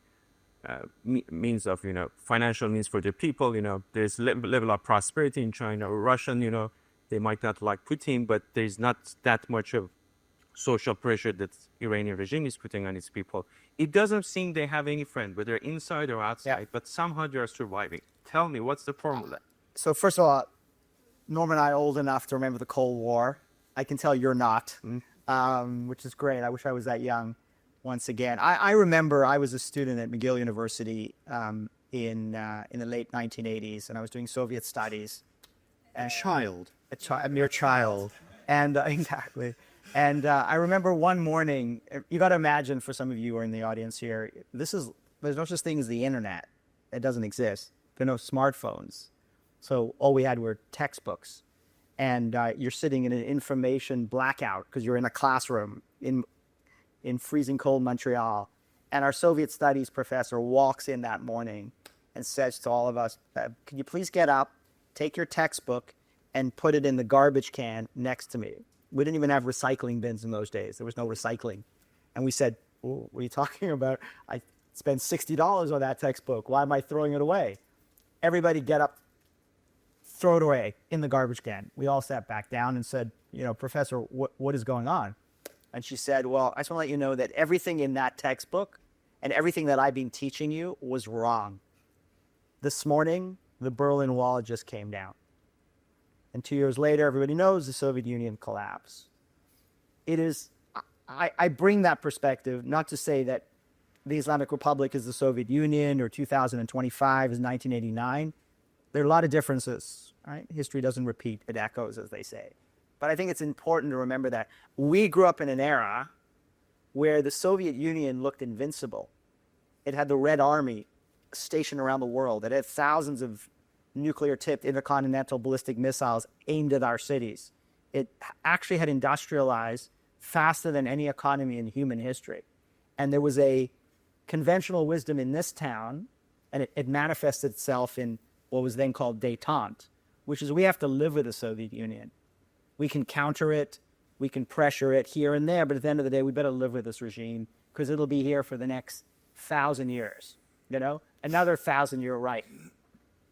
means of, financial means for the people. There's level of prosperity in China. Or Russian, they might not like Putin, but there's not that much of social pressure that Iranian regime is putting on its people. It doesn't seem they have any friend, whether inside or outside, but somehow they are surviving. Tell me, what's the formula? So first of all, Norman and I are old enough to remember the Cold War. I can tell you're not, which is great. I wish I was that young once again. I remember I was a student at McGill University in the late 1980s, and I was doing Soviet studies. A mere child. And exactly. And I remember one morning, you got to imagine, for some of you who are in the audience here, there's no such thing as the internet. It doesn't exist. There are no smartphones. So all we had were textbooks. And you're sitting in an information blackout because you're in a classroom in freezing cold Montreal. And our Soviet studies professor walks in that morning and says to all of us, can you please get up, take your textbook, and put it in the garbage can next to me. We didn't even have recycling bins in those days. There was no recycling. And we said, oh, what are you talking about? I spent $60 on that textbook. Why am I throwing it away? Everybody get up, throw it away in the garbage can. We all sat back down and said, Professor, what is going on? And she said, well, I just want to let you know that everything in that textbook and everything that I've been teaching you was wrong. This morning, the Berlin Wall just came down. And 2 years later, everybody knows the Soviet Union collapsed. It is, I bring that perspective not to say that the Islamic Republic is the Soviet Union or 2025 is 1989. There are a lot of differences, right? History doesn't repeat, it echoes, as they say. But I think it's important to remember that we grew up in an era where the Soviet Union looked invincible. It had the Red Army stationed around the world. It had thousands of nuclear-tipped intercontinental ballistic missiles aimed at our cities. It actually had industrialized faster than any economy in human history. And there was a conventional wisdom in this town, and it manifested itself in what was then called détente, which is we have to live with the Soviet Union. We can counter it, we can pressure it here and there, but at the end of the day, we better live with this regime because it'll be here for the next 1,000 years, another 1,000-year Reich,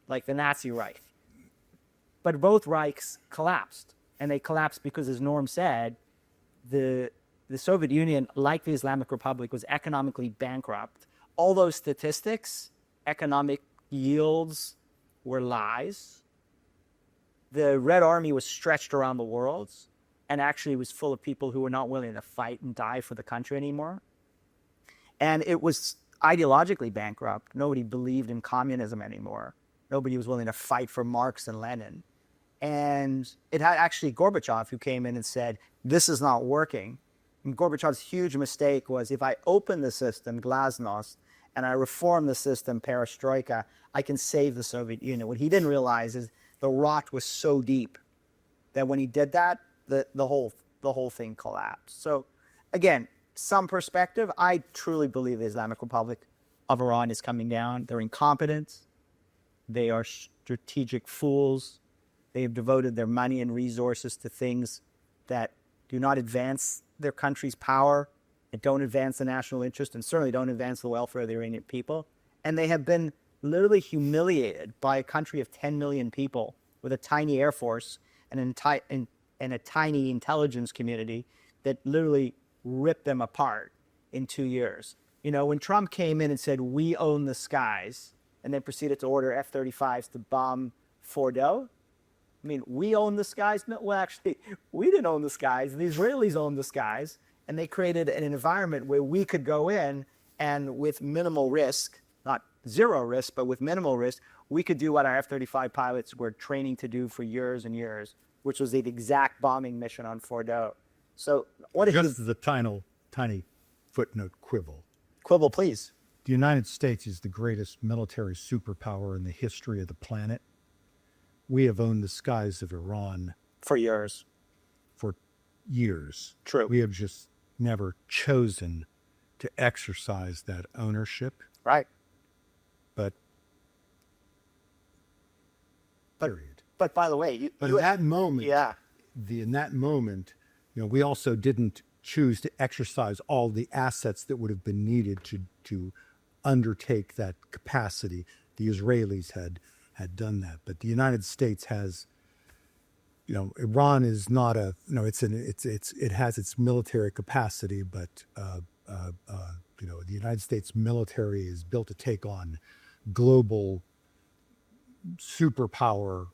like the Nazi Reich. But both Reichs collapsed, and they collapsed because, as Norm said, the Soviet Union, like the Islamic Republic, was economically bankrupt. All those statistics, economic yields, were lies. The Red Army was stretched around the world and actually was full of people who were not willing to fight and die for the country anymore. And it was ideologically bankrupt. Nobody believed in communism anymore. Nobody was willing to fight for Marx and Lenin. And it had actually Gorbachev who came in and said, this is not working. And Gorbachev's huge mistake was, if I open the system, glasnost, and I reform the system, perestroika, I can save the Soviet Union. What he didn't realize is the rot was so deep that when he did that, the whole thing collapsed. So again, some perspective, I truly believe the Islamic Republic of Iran is coming down. They're incompetent. They are strategic fools. They have devoted their money and resources to things that do not advance their country's power, that don't advance the national interest, and certainly don't advance the welfare of the Iranian people. And they have been literally humiliated by a country of 10 million people with a tiny air force and a tiny intelligence community that literally ripped them apart in 2 years. You know, when Trump came in and said, we own the skies, and then proceeded to order F-35s to bomb Fordo, I mean, we own the skies? No, well, actually, we didn't own the skies. The Israelis owned the skies, and they created an environment where we could go in and with minimal risk, not zero risk, but with minimal risk, we could do what our F-35 pilots were training to do for years and years, which was the exact bombing mission on Fordo. So what is Just as a tiny footnote quibble. quibble, please? The United States is the greatest military superpower in the history of the planet. We have owned the skies of Iran For years. for years. True. We have just never chosen to exercise that ownership, Right. but But, period. but by the way, But in that moment, yeah. in that moment, you know, we also didn't choose to exercise all the assets that would have been needed to undertake that capacity. The Israelis had done that, but the United States has, you know, Iran is not a, no, it has its military capacity, but you know, the United States military is built to take on global superpower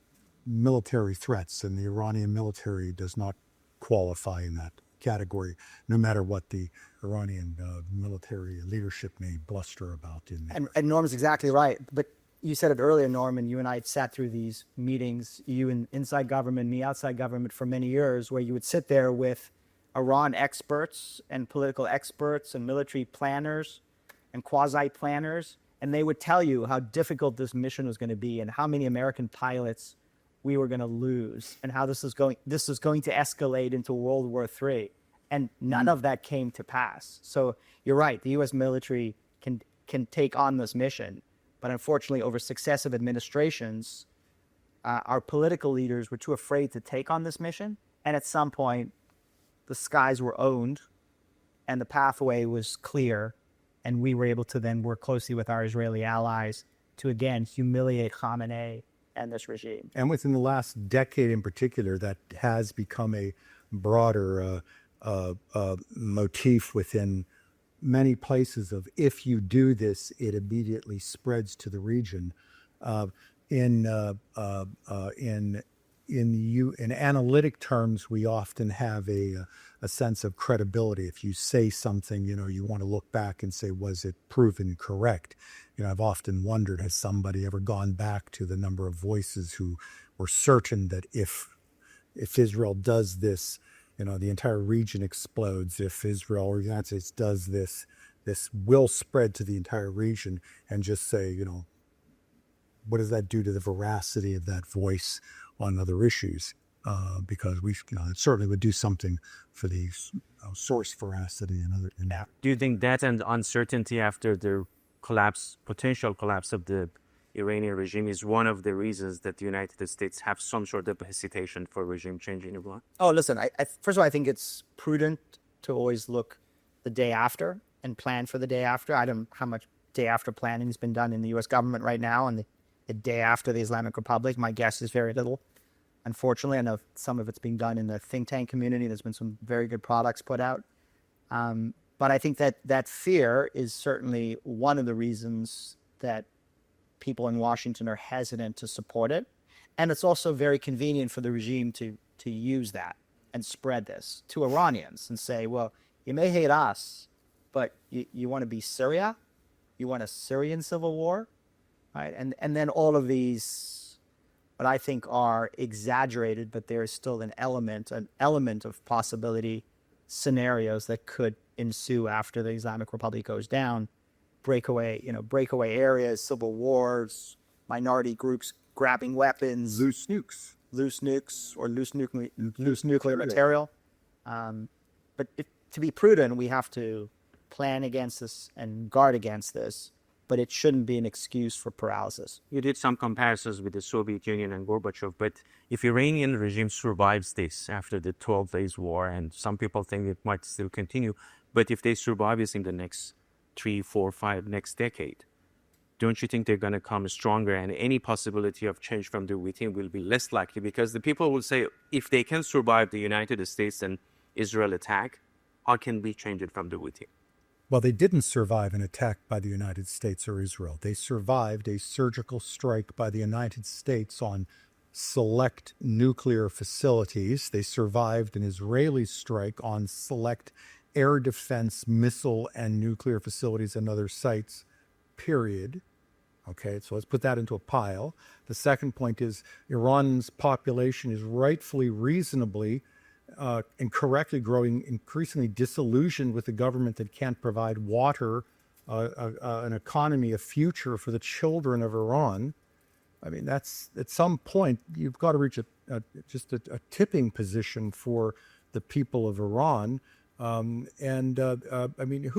military threats, and the Iranian military does not qualify in that category, no matter what the Iranian military leadership may bluster about. And Norm's exactly right. But you said it earlier, Norman, you and I had sat through these meetings, you in inside government, me outside government, for many years, where you would sit there with Iran experts and political experts and military planners and quasi-planners, and they would tell you how difficult this mission was going to be and how many American pilots we were going to lose and how this was going to escalate into World War III. And none of that came to pass. So you're right, the U.S. military can take on this mission, but unfortunately, over successive administrations, our political leaders were too afraid to take on this mission. And at some point, the skies were owned and the pathway was clear. And we were able to then work closely with our Israeli allies to, again, humiliate Khamenei and this regime. And within the last decade in particular, that has become a broader motif within many places of, if you do this, it immediately spreads to the region. In analytic terms, we often have a sense of credibility. If you say something, you know, you want to look back and say, was it proven correct? You know, I've often wondered, has somebody ever gone back to the number of voices who were certain that if Israel does this, you know, the entire region explodes. If Israel or the United States does this, this will spread to the entire region, and just say, you know, what does that do to the veracity of that voice on other issues? Because we, you know, it certainly would do something for the source veracity and other. And Do you think that and uncertainty after the potential collapse of the Iranian regime is one of the reasons that the United States have some sort of hesitation for regime change in Iran? Oh, listen, first of all, I think it's prudent to always look the day after and plan for the day after. I don't know how much day after planning has been done in the U.S. government right now, and the day after the Islamic Republic. My guess is very little. Unfortunately, I know some of it's being done in the think tank community. There's been some very good products put out. But I think that fear is certainly one of the reasons that people in Washington are hesitant to support it. And it's also very convenient for the regime to use that and spread this to Iranians and say, well, you may hate us, but you want to be Syria? You want a Syrian civil war? Right? And then all of these but I think are exaggerated, but there is still an element of possibility scenarios that could ensue after the Islamic Republic goes down. Breakaway areas, civil wars, minority groups grabbing weapons, Loose nukes. or loose nuclear material. But to be prudent, we have to plan against this and guard against this, but it shouldn't be an excuse for paralysis. You did some comparisons with the Soviet Union and Gorbachev, but if Iranian regime survives this after the 12 days war, and some people think it might still continue, but if they survive this in the next 3, 4, 5, next decade, don't you think they're going to come stronger, and any possibility of change from the within will be less likely? Because the people will say, if they can survive the United States and Israel attack, how can we change it from the within? Well, they didn't survive an attack by the United States or Israel. They survived a surgical strike by the United States on select nuclear facilities. They survived an Israeli strike on select air defense, missile, and nuclear facilities and other sites, period. Okay, so let's put that into a pile. The second point is Iran's population is rightfully, reasonably, and correctly growing increasingly disillusioned with the government that can't provide water, an economy, a future for the children of Iran. I mean, that's at some point you've got to reach a tipping position for the people of Iran. I mean,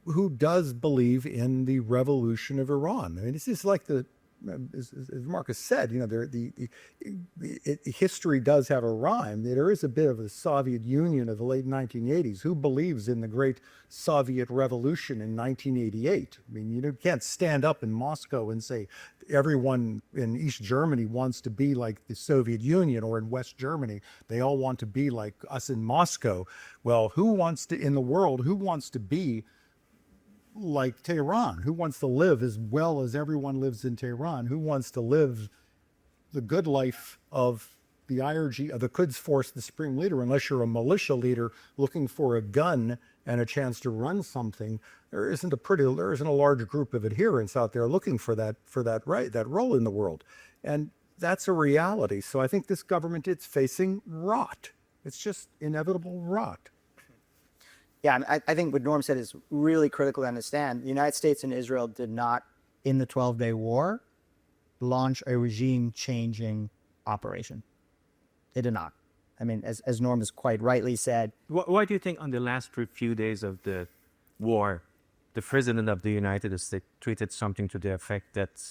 who does believe in the revolution of Iran? I mean, this is like as Marcus said, history does have a rhyme. There is a bit of the Soviet Union of the late 1980s. Who believes in the great Soviet revolution in 1988? I mean, you can't stand up in Moscow and say everyone in East Germany wants to be like the Soviet Union, or in West Germany, they all want to be like us in Moscow. Well, who wants to be like Tehran? Who wants to live as well as everyone lives in Tehran? Who wants to live the good life of the IRG, of the Quds Force, the supreme leader, unless you're a militia leader looking for a gun and a chance to run something? There isn't a large group of adherents out there looking for that role in the world. And that's a reality. So I think this government, it's facing rot. It's just inevitable rot. Yeah, and I think what Norm said is really critical to understand. The United States and Israel did not, in the 12-day war, launch a regime-changing operation. They did not. I mean, as Norm has quite rightly said. Why do you think on the last few days of the war, the president of the United States tweeted something to the effect that,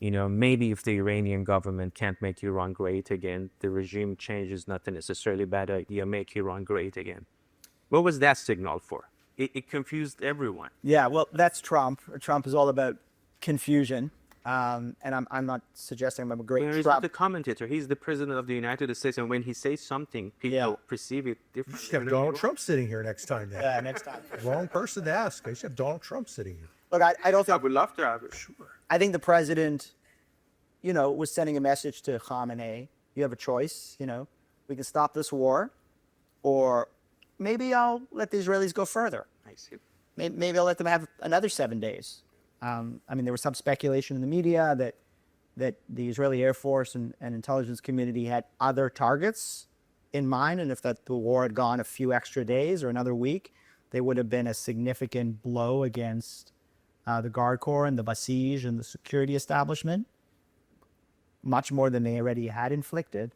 maybe if the Iranian government can't make Iran great again, the regime change is not a necessarily bad idea, make Iran great again? What was that signal for? It confused everyone. Yeah, well, that's Trump. Trump is all about confusion. And I'm not suggesting I'm a great He's not the commentator. He's the president of the United States. And when he says something, people perceive it differently. You should have Donald Trump sitting here next time. Then. Yeah, next time. Wrong person to ask. I should have Donald Trump sitting here. Look, I don't think... I would love to have it. Sure. I think the president, was sending a message to Khamenei. You have a choice, We can stop this war, or maybe I'll let the Israelis go further. I see. Maybe I'll let them have another 7 days. There was some speculation in the media that the Israeli Air Force and intelligence community had other targets in mind, and if the war had gone a few extra days or another week, they would have been a significant blow against the Guard Corps and the Basij and the security establishment, much more than they already had inflicted.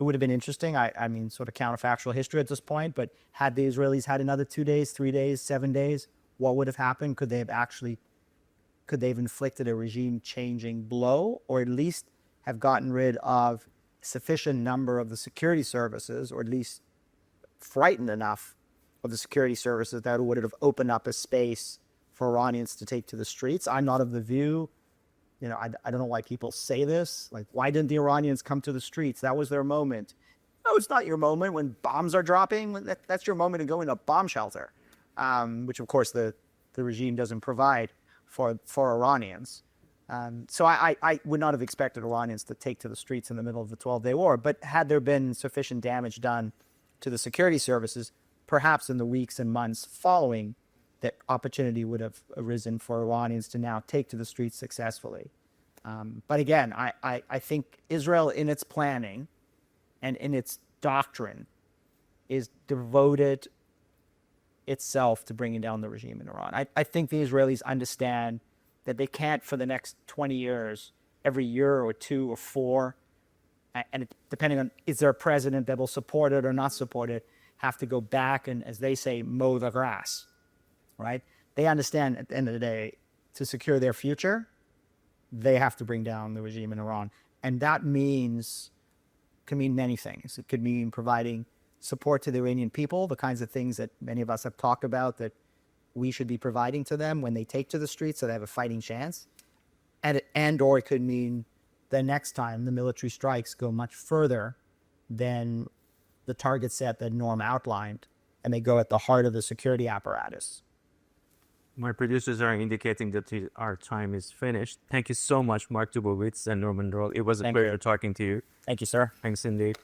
It would have been interesting. I mean, sort of counterfactual history at this point, but had the Israelis had another 2 days, 3 days, 7 days, what would have happened? Could they have inflicted a regime-changing blow, or at least have gotten rid of a sufficient number of the security services, or at least frightened enough of the security services that would have opened up a space for Iranians to take to the streets? I'm not of the view, I don't know why people say this. Like, why didn't the Iranians come to the streets? That was their moment. No, it's not your moment when bombs are dropping. That's your moment to go in a bomb shelter, which, of course, the regime doesn't provide for Iranians. So I would not have expected Iranians to take to the streets in the middle of the 12-day war. But had there been sufficient damage done to the security services, perhaps in the weeks and months following, that opportunity would have arisen for Iranians to now take to the streets successfully. But again, I think Israel in its planning and in its doctrine is devoted itself to bringing down the regime in Iran. I think the Israelis understand that they can't, for the next 20 years, every year or 2 or 4, and depending on is there a president that will support it or not support it, have to go back and, as they say, mow the grass, right? They understand at the end of the day, to secure their future, they have to bring down the regime in Iran. And that can mean many things. It could mean providing support to the Iranian people, the kinds of things that many of us have talked about that we should be providing to them when they take to the streets so they have a fighting chance. Or it could mean the next time the military strikes go much further than the target set that Norm outlined, and they go at the heart of the security apparatus. My producers are indicating that our time is finished. Thank you so much, Mark Dubowitz and Norman Roule. It was a pleasure talking to you. Thank you, sir. Thanks indeed.